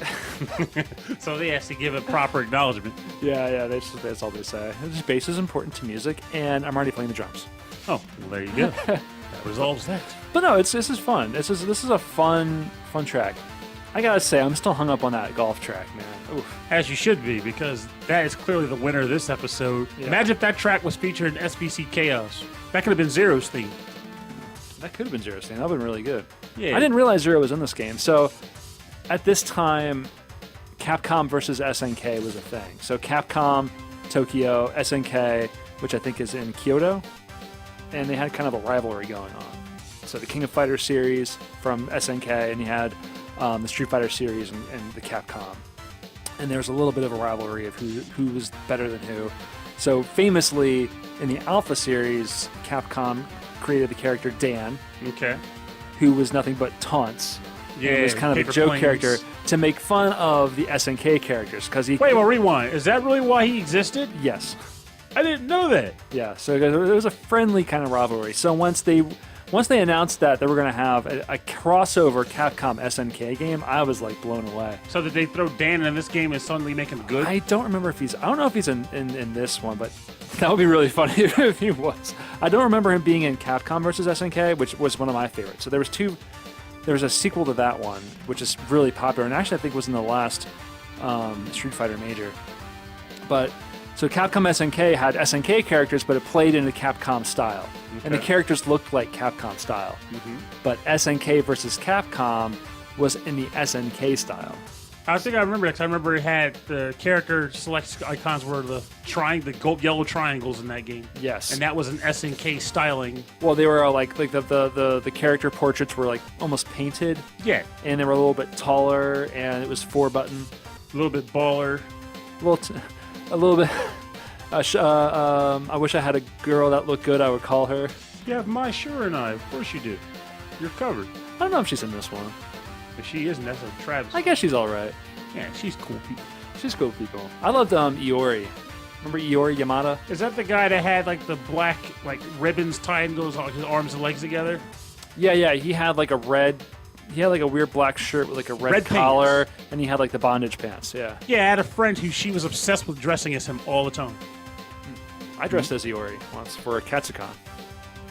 Speaker 3: So they actually give it proper acknowledgement.
Speaker 2: Yeah, that's all they say. Just bass is important to music, and I'm already playing the drums.
Speaker 3: Oh, well, there you go. That resolves that.
Speaker 2: But no, this is fun. This is a fun track. I gotta say, I'm still hung up on that golf track, man. Oof.
Speaker 3: As you should be, because that is clearly the winner of this episode.
Speaker 2: Yeah.
Speaker 3: Imagine if that track was featured in SBC Chaos. That could have been Zero's theme.
Speaker 2: That could have been Zero's thing. That would have been really good.
Speaker 3: Yeah.
Speaker 2: I didn't realize Zero was in this game. So at this time, Capcom versus SNK was a thing. So Capcom, Tokyo, SNK, which I think is in Kyoto, and they had kind of a rivalry going on. So the King of Fighters series from SNK, and you had the Street Fighter series and the Capcom. And there was a little bit of a rivalry of who was better than who. So famously, in the Alpha series, Capcom created the character Dan,
Speaker 3: Okay.
Speaker 2: who was nothing but taunts.
Speaker 3: Yeah,
Speaker 2: He was kind of a
Speaker 3: paper
Speaker 2: joke
Speaker 3: planes.
Speaker 2: character to make fun of the SNK characters because he.
Speaker 3: Wait, well, rewind. Is that really why he existed?
Speaker 2: Yes.
Speaker 3: I didn't know that.
Speaker 2: Yeah. So it was a friendly kind of rivalry. So once they once they announced that they were going to have a crossover Capcom SNK game, I was like blown away.
Speaker 3: So did they throw Dan in this game and suddenly make him good?
Speaker 2: I don't remember if I don't know if he's in this one, but that would be really funny if he was. I don't remember him being in Capcom versus SNK, which was one of my favorites. So there was a sequel to that one, which is really popular, and actually I think was in the last Street Fighter Major. But so Capcom SNK had SNK characters, but it played in the Capcom style, and the characters looked like Capcom style. But SNK versus Capcom was in the SNK style.
Speaker 3: I think I remember that 'cause I remember it had the character select icons were the gold, yellow triangles in that game.
Speaker 2: Yes.
Speaker 3: And that was an SNK styling.
Speaker 2: Well, they were like the character portraits were like almost painted,
Speaker 3: Yeah.
Speaker 2: and they were a little bit taller, and it was 4-button,
Speaker 3: A little bit baller.
Speaker 2: a little bit. I wish I had a girl that looked good. I would call her.
Speaker 3: Yeah, my sure and I. Of course you do. You're covered.
Speaker 2: I don't know if she's in this one.
Speaker 3: If she isn't, that's a Travis.
Speaker 2: I guess she's all right.
Speaker 3: Yeah, she's cool people.
Speaker 2: She's cool people. I loved Iori. Remember Iori Yamada?
Speaker 3: Is that the guy that had like the black like ribbons tied and goes his arms and legs together?
Speaker 2: Yeah. He had like a weird black shirt with like a red
Speaker 3: Red
Speaker 2: collar, and he had like the bondage pants. Yeah.
Speaker 3: Yeah, I had a friend who she was obsessed with dressing as him all the time.
Speaker 2: I dressed as Iori once for a Katsucon.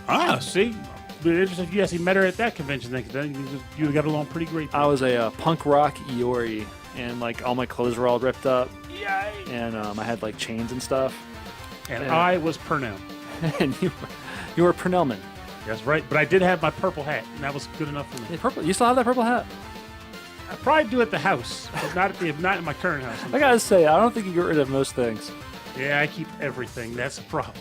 Speaker 3: Ah, see? Interesting. Yes, he met her at that convention then. You got along pretty great.
Speaker 2: I was a punk rock Iori, and like all my clothes were all ripped up.
Speaker 3: Yay!
Speaker 2: And I had like chains and stuff.
Speaker 3: And I was Purnell.
Speaker 2: And you were Purnellman.
Speaker 3: That's right. But I did have my purple hat, and that was good enough for me.
Speaker 2: Yeah, purple. You still have that purple hat?
Speaker 3: I probably do at the house, but not in my current house.
Speaker 2: I gotta say, I don't think you get rid of most things.
Speaker 3: Yeah, I keep everything. That's a problem.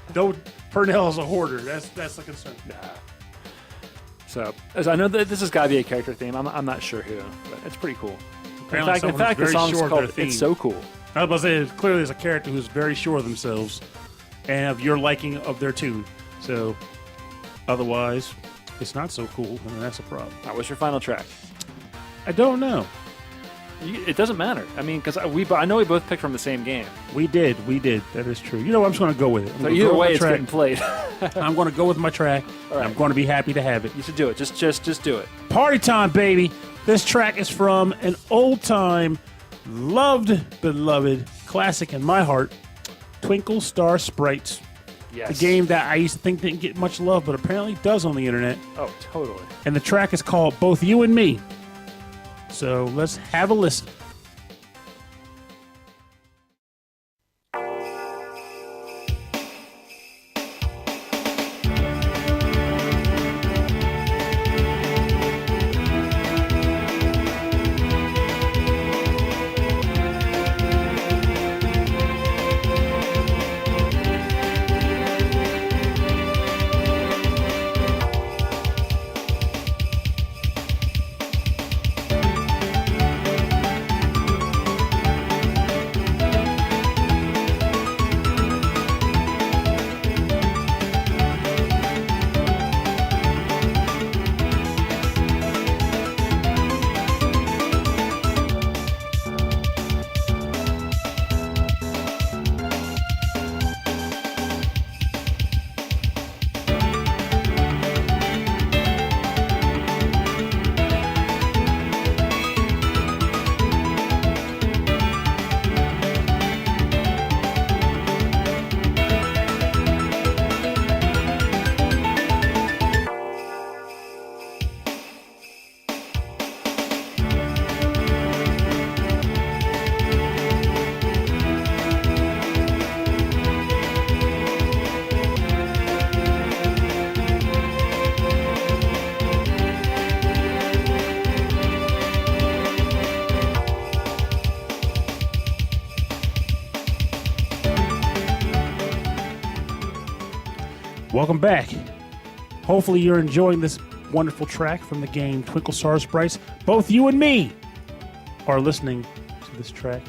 Speaker 3: Though Purnell's a hoarder. That's the concern.
Speaker 2: Nah. So, as I know that this has got to be a character theme. I'm not sure who, but it's pretty cool.
Speaker 3: Apparently
Speaker 2: In fact, the
Speaker 3: very
Speaker 2: song's
Speaker 3: sure of
Speaker 2: called
Speaker 3: their theme.
Speaker 2: "It's So Cool."
Speaker 3: I was about to say, clearly there's a character who's very sure of themselves and of your liking of their tune. So, otherwise, it's not so cool, and that's a problem.
Speaker 2: What's your final track?
Speaker 3: I don't know.
Speaker 2: It doesn't matter. I mean, because I know we both picked from the same game.
Speaker 3: We did. That is true. You know what? I'm just going to go with it.
Speaker 2: So either way, it's getting played.
Speaker 3: I'm going to go with my track.
Speaker 2: All right.
Speaker 3: I'm going to be happy to have it.
Speaker 2: You should do it. Just do it.
Speaker 3: Party time, baby. This track is from an old-time, beloved classic in my heart, Twinkle Star Sprites.
Speaker 2: Yes.
Speaker 3: A game that I used to think didn't get much love, but apparently does on the internet.
Speaker 2: Oh, totally.
Speaker 3: And the track is called Both You and Me. So let's have a listen. Welcome back. Hopefully you're enjoying this wonderful track from the game Twinkle Star Sprites. Both you and me are listening to this track.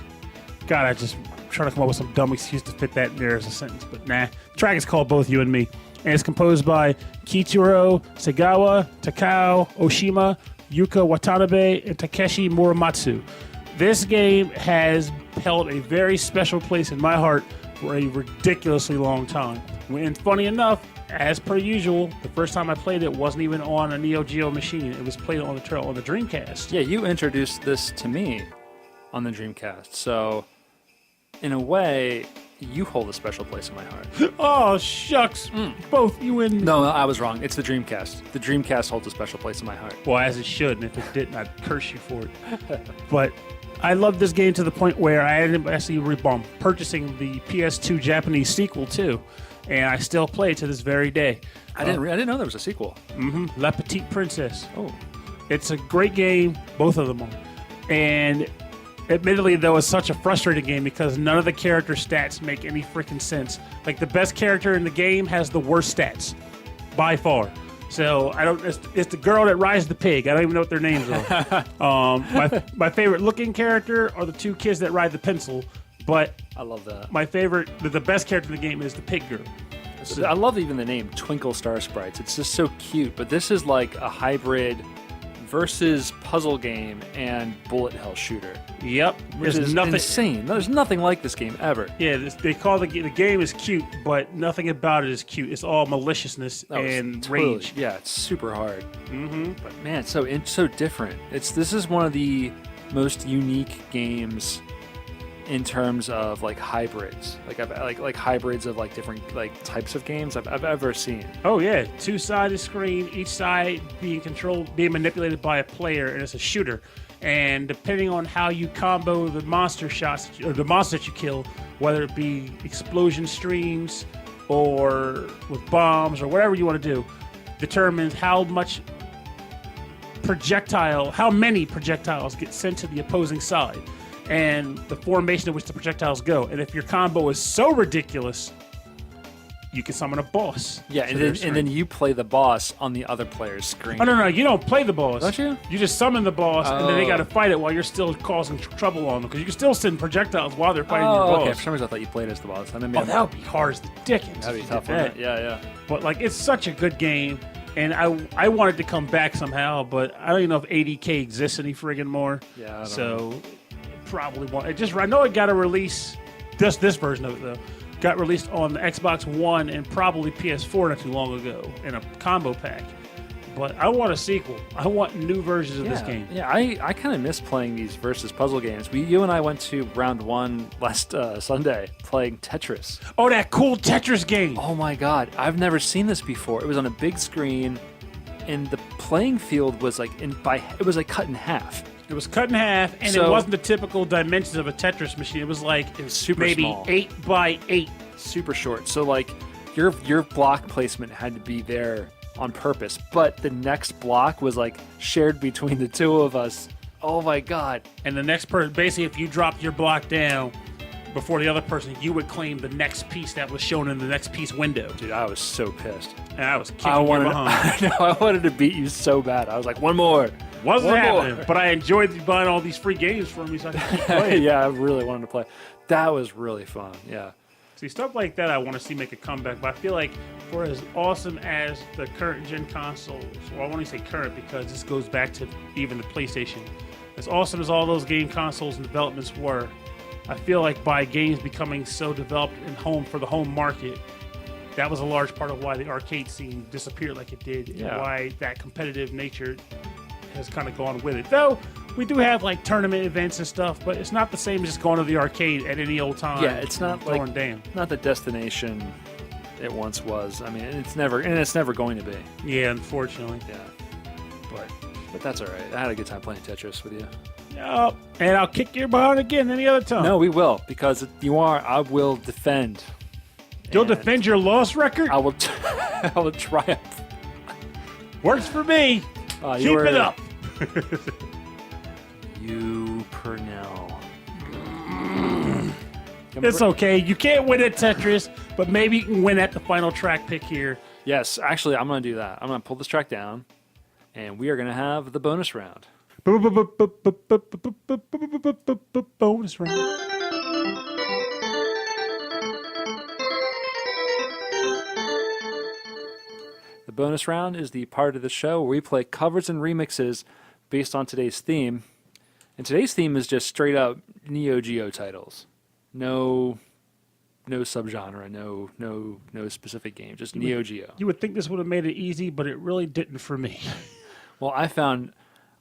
Speaker 3: God, I just trying to come up with some dumb excuse to fit that in there as a sentence, but nah. The track is called Both You and Me, and it's composed by Kiichiro Segawa, Takao Oshima, Yuka Watanabe, and Takeshi Muramatsu. This game has held a very special place in my heart for a ridiculously long time. And funny enough, as per usual, the first time I played it wasn't even on a Neo Geo machine. It was played on the Dreamcast.
Speaker 2: Yeah, you introduced this to me on the Dreamcast. So, in a way, you hold a special place in my heart.
Speaker 3: Oh, shucks. Both you and me.
Speaker 2: No, I was wrong. It's the Dreamcast. The Dreamcast holds a special place in my heart.
Speaker 3: Well, as it should, and if it didn't, I'd curse you for it. But I love this game to the point where I ended up actually purchasing the PS2 Japanese sequel, too. And I still play it to this very day.
Speaker 2: I didn't know there was a sequel.
Speaker 3: La Petite Princess.
Speaker 2: Oh.
Speaker 3: It's a great game. Both of them are. And admittedly, though, it's such a frustrating game because none of the character stats make any freaking sense. Like, the best character in the game has the worst stats, by far. So, it's the girl that rides the pig. I don't even know what their names are. My favorite looking character are the two kids that ride the pencil. But
Speaker 2: I love that.
Speaker 3: my favorite, the best character in the game is the pig girl.
Speaker 2: I love even the name Twinkle Star Sprites. It's just so cute. But this is like a hybrid versus puzzle game and bullet hell shooter.
Speaker 3: Yep.
Speaker 2: Which is insane. There's nothing like this game ever.
Speaker 3: Yeah, they call the game is cute, but nothing about it is cute. It's all maliciousness and rage.
Speaker 2: Yeah, it's super hard. But man, it's so different. This is one of the most unique games in terms of like hybrids, like hybrids of like different like types of games I've ever seen.
Speaker 3: Oh yeah, two-sided screen, each side being manipulated by a player, and it's a shooter. And depending on how you combo the monster shots or the monsters that you kill, whether it be explosion streams or with bombs or whatever you want to do, determines how many projectiles get sent to the opposing side, and the formation in which the projectiles go. And if your combo is so ridiculous, you can summon a boss.
Speaker 2: Yeah, and then you play the boss on the other player's screen.
Speaker 3: Oh, no, you don't play the boss.
Speaker 2: Don't you?
Speaker 3: You just summon the boss, and then they got to fight it while you're still causing trouble on them, because you can still send projectiles while they're fighting your boss.
Speaker 2: Okay, for some reason I thought you played as the boss.
Speaker 3: That would be hard as the dickens.
Speaker 2: That'd be tough. Yeah.
Speaker 3: But like, it's such a good game, and I wanted to come back somehow, but I don't even know if ADK exists any friggin' more.
Speaker 2: Yeah, I don't know.
Speaker 3: Probably won't. I know it got a release, just this version of it though, got released on the Xbox One and probably PS4 not too long ago in a combo pack. But I want a sequel. I want new versions of this game.
Speaker 2: Yeah, I kind of miss playing these versus puzzle games. You and I went to round one last Sunday playing Tetris.
Speaker 3: Oh, that cool Tetris game!
Speaker 2: Oh my God, I've never seen this before. It was on a big screen, and the playing field was like it was like cut in half.
Speaker 3: It was cut in half, and it wasn't the typical dimensions of a Tetris machine. It was like
Speaker 2: super
Speaker 3: maybe
Speaker 2: small.
Speaker 3: 8 by 8.
Speaker 2: Super short. So like your block placement had to be there on purpose, but the next block was like shared between the two of us. Oh my God.
Speaker 3: And the next person, basically if you dropped your block down before the other person, you would claim the next piece that was shown in the next piece window.
Speaker 2: Dude, I was so pissed.
Speaker 3: And I was kicking you behind.
Speaker 2: I wanted to beat you so bad. I was like, one more.
Speaker 3: Wasn't happening, but I enjoyed buying all these free games for me so I could keep playing.
Speaker 2: Yeah, I really wanted to play. That was really fun, yeah.
Speaker 3: See, stuff like that I want to see make a comeback, but I feel like for as awesome as the current gen consoles, well, I want to say current because this goes back to even the PlayStation, as awesome as all those game consoles and developments were, I feel like by games becoming so developed for the home market, that was a large part of why the arcade scene disappeared like it did, and why that competitive nature has kind of gone with it. Though we do have like tournament events and stuff, but it's not the same as just going to the arcade at any old time.
Speaker 2: Yeah, it's not like
Speaker 3: down.
Speaker 2: Not the destination it once was. I mean, it's never going to be.
Speaker 3: Yeah, unfortunately.
Speaker 2: Yeah, but that's all right. I had a good time playing Tetris with you.
Speaker 3: Oh, and I'll kick your behind again any other time.
Speaker 2: No, we will, because I will defend.
Speaker 3: You'll defend your loss record?
Speaker 2: I will. I will triumph.
Speaker 3: Works for me. Keep it up.
Speaker 2: You Purnell.
Speaker 3: It's okay. You can't win at Tetris, but maybe you can win at the final track pick here.
Speaker 2: Yes, actually, I'm going to do that. I'm going to pull this track down, and we are going to have the bonus round.
Speaker 3: Bonus round.
Speaker 2: The bonus round is the part of the show where we play covers and remixes based on today's theme. And today's theme is just straight up Neo Geo titles. No subgenre, no specific game, just Neo Geo.
Speaker 3: You would think this would have made it easy, but it really didn't for me.
Speaker 2: Well, I found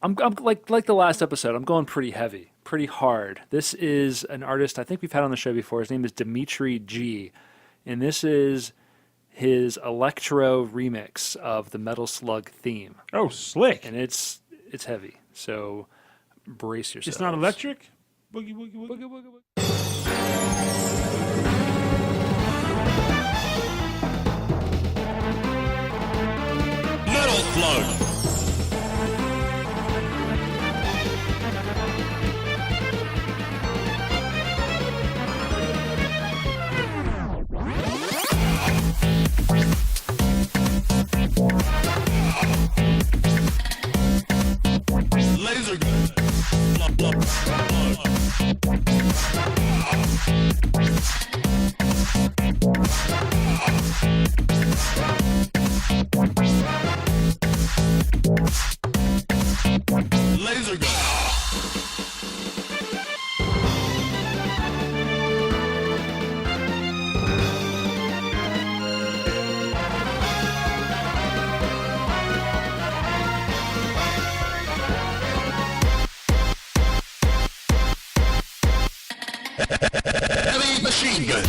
Speaker 2: I'm like the last episode. I'm going pretty heavy, pretty hard. This is an artist I think we've had on the show before. His name is Dimitri G, and this is his electro remix of the Metal Slug theme,
Speaker 3: Oh, slick.
Speaker 2: and it's heavy. So brace yourself.
Speaker 3: It's not electric? Boogie, woogie, woogie.
Speaker 1: Metal Slug. Laser gun. Plug, plug, plug. Laser gun. Heavy machine gun.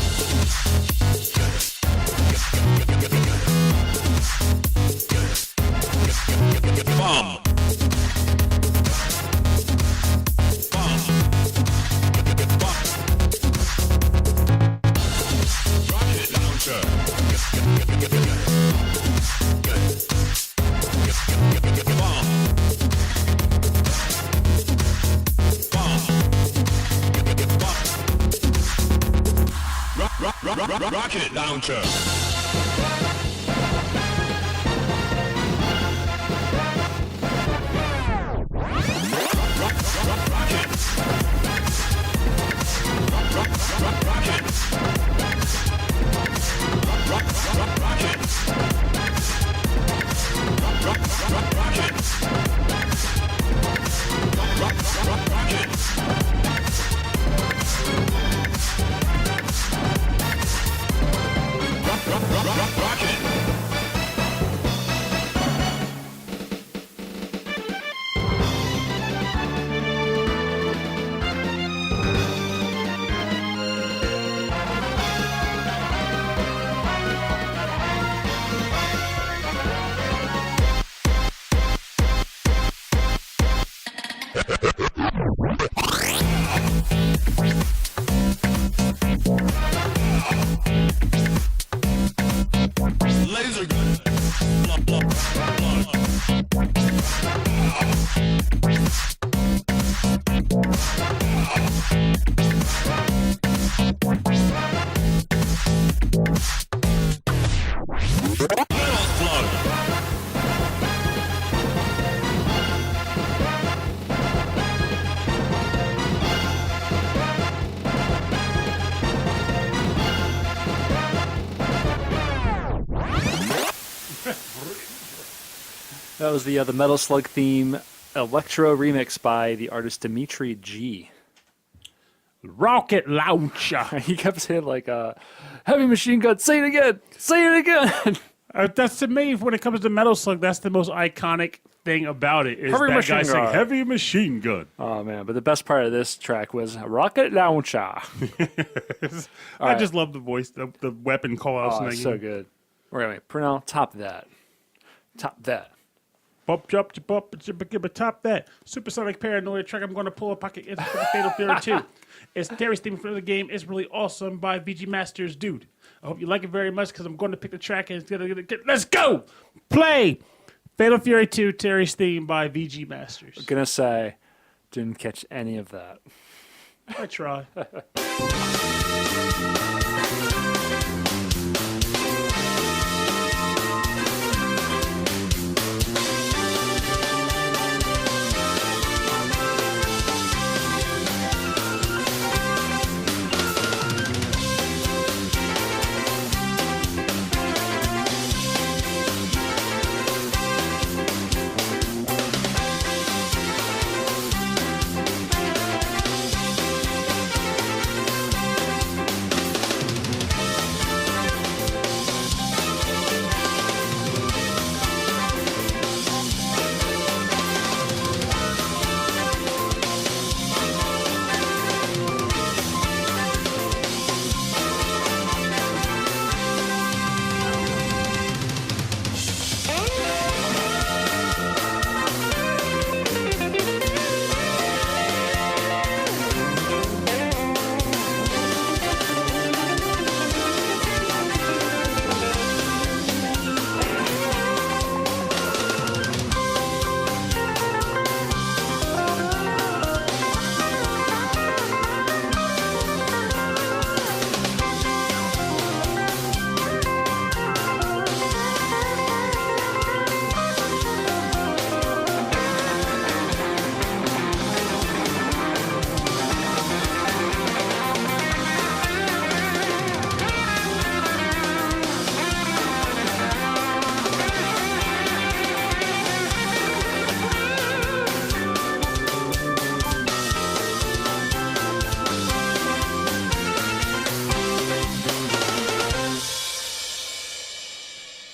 Speaker 1: Bomb. Bomb. Bomb. Rocket launcher. Bomb. Bomb. Rocket launcher. Laser gun. Plug, plug, plug. Metal slug.
Speaker 2: That was the Metal Slug theme electro remix by the artist Dimitri G.
Speaker 3: Rocket launcher.
Speaker 2: He kept saying like heavy machine gun. Say it again. Say it again.
Speaker 3: That's to me, when it comes to Metal Slug, that's the most iconic thing about it. Is
Speaker 2: Heavy
Speaker 3: that
Speaker 2: machine
Speaker 3: guy saying
Speaker 2: gun.
Speaker 3: heavy machine gun.
Speaker 2: Oh man! But the best part of this track was rocket launcher.
Speaker 3: I just love the voice, the weapon call outs.
Speaker 2: Oh, it's so good. Wait, Purnell, top that. Top that.
Speaker 3: Bump, jump, top that. Supersonic Paranoia track I'm going to pull a pocket into for the Fatal Fury 2. It's Terry's theme for the game. It's really awesome by VG Masters, dude. I hope you like it very much because I'm going to pick the track and it's going to get. Let's go! Play! Fatal Fury 2, Terry's theme by VG Masters.
Speaker 2: Gonna say, didn't catch any of that.
Speaker 3: I try.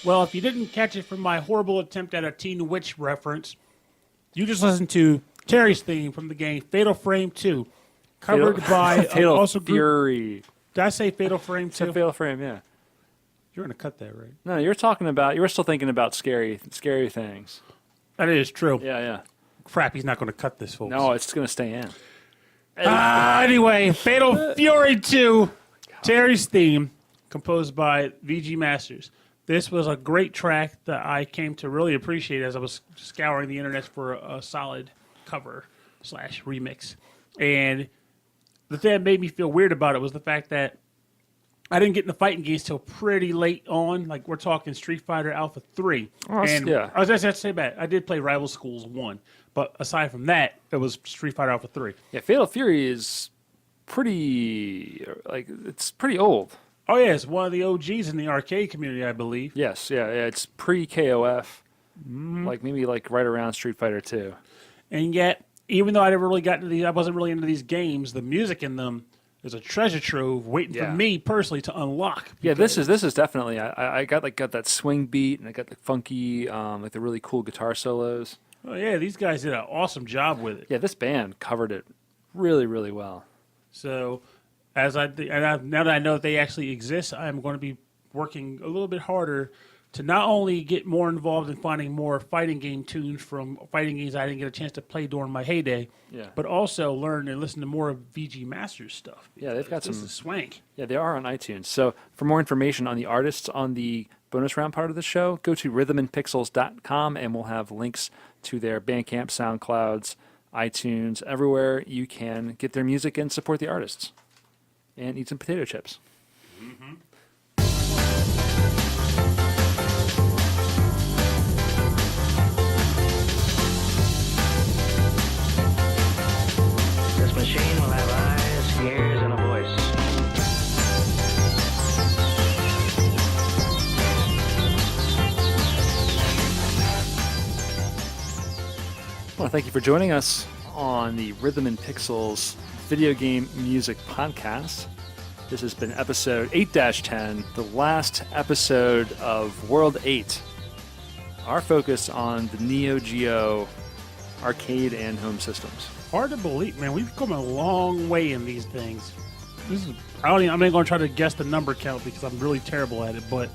Speaker 3: Well, if you didn't catch it from my horrible attempt at a Teen Witch reference, you just listened to Terry's theme from the game Fatal Frame 2, covered by
Speaker 2: Fatal
Speaker 3: also group.
Speaker 2: Fury.
Speaker 3: Did I say Fatal Frame
Speaker 2: It's a
Speaker 3: 2?
Speaker 2: Fatal Frame, yeah.
Speaker 3: You're going to cut that, right?
Speaker 2: No, you were still thinking about scary things.
Speaker 3: That is true.
Speaker 2: Yeah.
Speaker 3: Crap, he's not going to cut this, folks.
Speaker 2: No, it's going to stay in.
Speaker 3: Anyway, Fatal Fury 2, Terry's theme, composed by VG Masters. This was a great track that I came to really appreciate as I was scouring the internet for a solid cover / remix. And the thing that made me feel weird about it was the fact that I didn't get into fighting games till pretty late on. Like, we're talking Street Fighter Alpha 3.
Speaker 2: Yeah.
Speaker 3: I was just have to say that. I did play Rival Schools 1. But aside from that, it was Street Fighter Alpha 3.
Speaker 2: Yeah, Fatal Fury is it's pretty old.
Speaker 3: Oh, yeah, it's one of the OGs in the arcade community, I believe.
Speaker 2: Yes, yeah, it's pre-KOF. Maybe right around Street Fighter 2.
Speaker 3: And yet, even though I never really got into these, I wasn't really into these games, the music in them is a treasure trove waiting for me personally to unlock.
Speaker 2: Yeah, this is definitely. I got that swing beat, and I got the funky, the really cool guitar solos.
Speaker 3: Oh yeah, these guys did an awesome job with it.
Speaker 2: Yeah, this band covered it really, really well.
Speaker 3: So, now that I know that they actually exist, I'm going to be working a little bit harder to not only get more involved in finding more fighting game tunes from fighting games I didn't get a chance to play during my heyday, but also learn and listen to more of VG Masters stuff.
Speaker 2: Yeah, they've got
Speaker 3: this
Speaker 2: some
Speaker 3: is swank.
Speaker 2: Yeah, they are on iTunes. So for more information on the artists on the bonus round part of the show, go to rhythmandpixels.com and we'll have links to their Bandcamp, SoundClouds, iTunes, everywhere you can get their music and support the artists. And eat some potato chips.
Speaker 3: Mm-hmm.
Speaker 4: This machine will have eyes, ears, and a voice.
Speaker 2: I want to thank you for joining us on the Rhythm and Pixels video game music podcast. This has been episode 8-10, the last episode of World 8. Our focus on the Neo Geo arcade and home systems.
Speaker 3: Hard to believe, man. We've come a long way in these things. I'm not going to try to guess the number count because I'm really terrible at it, but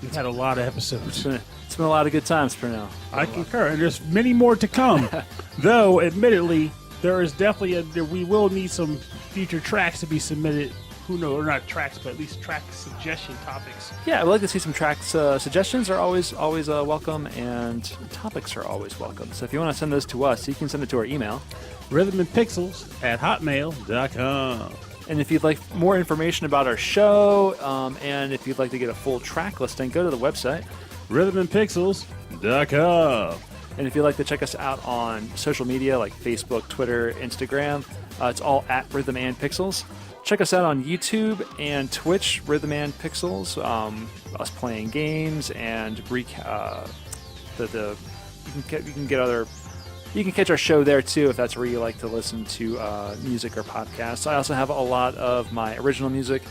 Speaker 3: we've had a lot of episodes.
Speaker 2: It's been a lot of good times for now.
Speaker 3: I concur, and there's many more to come. Though, admittedly, there is definitely we will need some future tracks to be submitted. Who knows, or not tracks, but at least track suggestion topics.
Speaker 2: Yeah, I'd like to see some tracks. Suggestions are always welcome, and topics are always welcome. So if you want to send those to us, you can send it to our email,
Speaker 3: rhythmandpixels@hotmail.com.
Speaker 2: And if you'd like more information about our show, and if you'd like to get a full track listing, go to the website,
Speaker 3: rhythmandpixels.com.
Speaker 2: And if you'd like to check us out on social media like Facebook, Twitter, Instagram, it's all at Rhythm and Pixels. Check us out on YouTube and Twitch, Rhythm and Pixels. Us playing games and you can catch our show there too if that's where you like to listen to music or podcasts. I also have a lot of my original music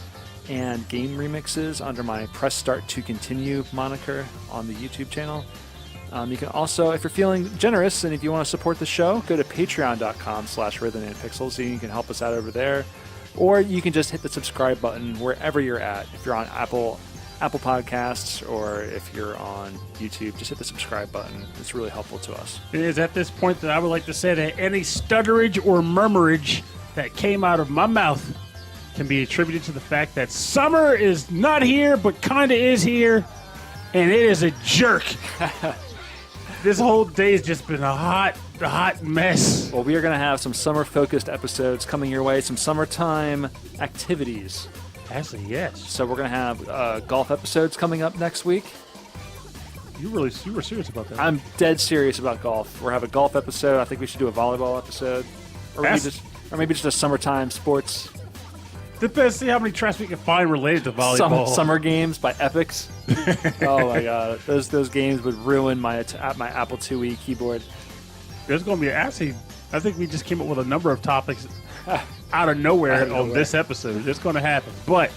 Speaker 2: and game remixes under my Press Start to Continue moniker on the YouTube channel. You can also, if you're feeling generous and if you want to support the show, go to patreon.com/rhythmandpixels so you can help us out over there. Or you can just hit the subscribe button wherever you're at. If you're on Apple Podcasts or if you're on YouTube, just hit the subscribe button. It's really helpful to us.
Speaker 3: It is at this point that I would like to say that any stutterage or murmurage that came out of my mouth can be attributed to the fact that summer is not here, but kind of is here, and it is a jerk. This whole day has just been a hot mess.
Speaker 2: Well, we are going to have some summer-focused episodes coming your way, some summertime activities.
Speaker 3: Actually, yes.
Speaker 2: So we're going to have golf episodes coming up next week.
Speaker 3: You were serious about that.
Speaker 2: I'm dead serious about golf. We're having a golf episode. I think we should do a volleyball episode. Or maybe just a summertime sports.
Speaker 3: Depends, see how many tracks we can find related to volleyball.
Speaker 2: Summer games by Epics. Oh my god, those games would ruin my Apple IIe keyboard.
Speaker 3: There's going to be I think we just came up with a number of topics out of nowhere on this episode. It's going to happen, but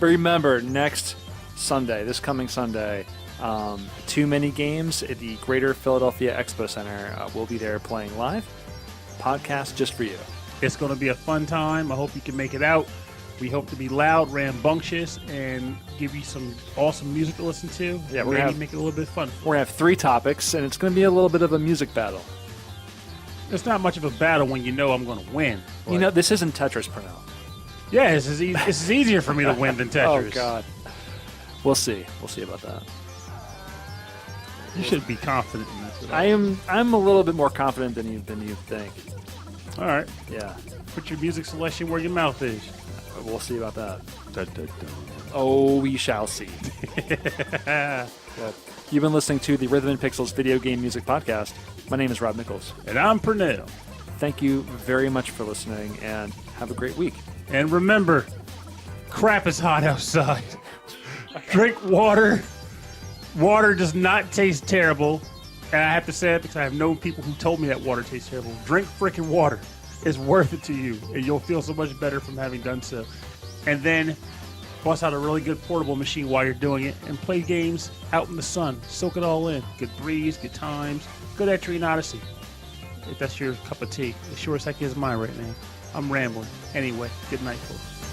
Speaker 2: remember next Sunday, this coming Sunday, 2 mini games at the Greater Philadelphia Expo Center. We'll be there playing live. Podcast just for you.
Speaker 3: It's going to be a fun time. I hope you can make it out. We hope to be loud, rambunctious, and give you some awesome music to listen to.
Speaker 2: Yeah,
Speaker 3: we're going to make it a little bit fun.
Speaker 2: We're going to have 3 topics, and it's going to be a little bit of a music battle.
Speaker 3: It's not much of a battle when you know I'm going to win.
Speaker 2: You know, this isn't Tetris, Pernell.
Speaker 3: Yeah, this is easier for me to win than Tetris.
Speaker 2: Oh, God. We'll see. We'll see about that.
Speaker 3: You should be confident in this.
Speaker 2: I'm a little bit more confident than you think.
Speaker 3: All right.
Speaker 2: Yeah.
Speaker 3: Put your music selection where your mouth is.
Speaker 2: We'll see about that.
Speaker 3: Dun, dun, dun.
Speaker 2: Oh, we shall see. Well, you've been listening to the Rhythm and Pixels video game music podcast. My name is Rob Nichols.
Speaker 3: And I'm Pernell.
Speaker 2: Thank you very much for listening, and have a great week.
Speaker 3: And remember, crap is hot outside. Drink water. Water does not taste terrible. And I have to say it because I have known people who told me that water tastes terrible. Drink freaking water. It's worth it to you, and you'll feel so much better from having done so. And then bust out a really good portable machine while you're doing it and play games out in the sun. Soak it all in. Good breeze, good times. Good Etrian Odyssey. If that's your cup of tea. As sure as heck is mine right now. I'm rambling. Anyway, good night, folks.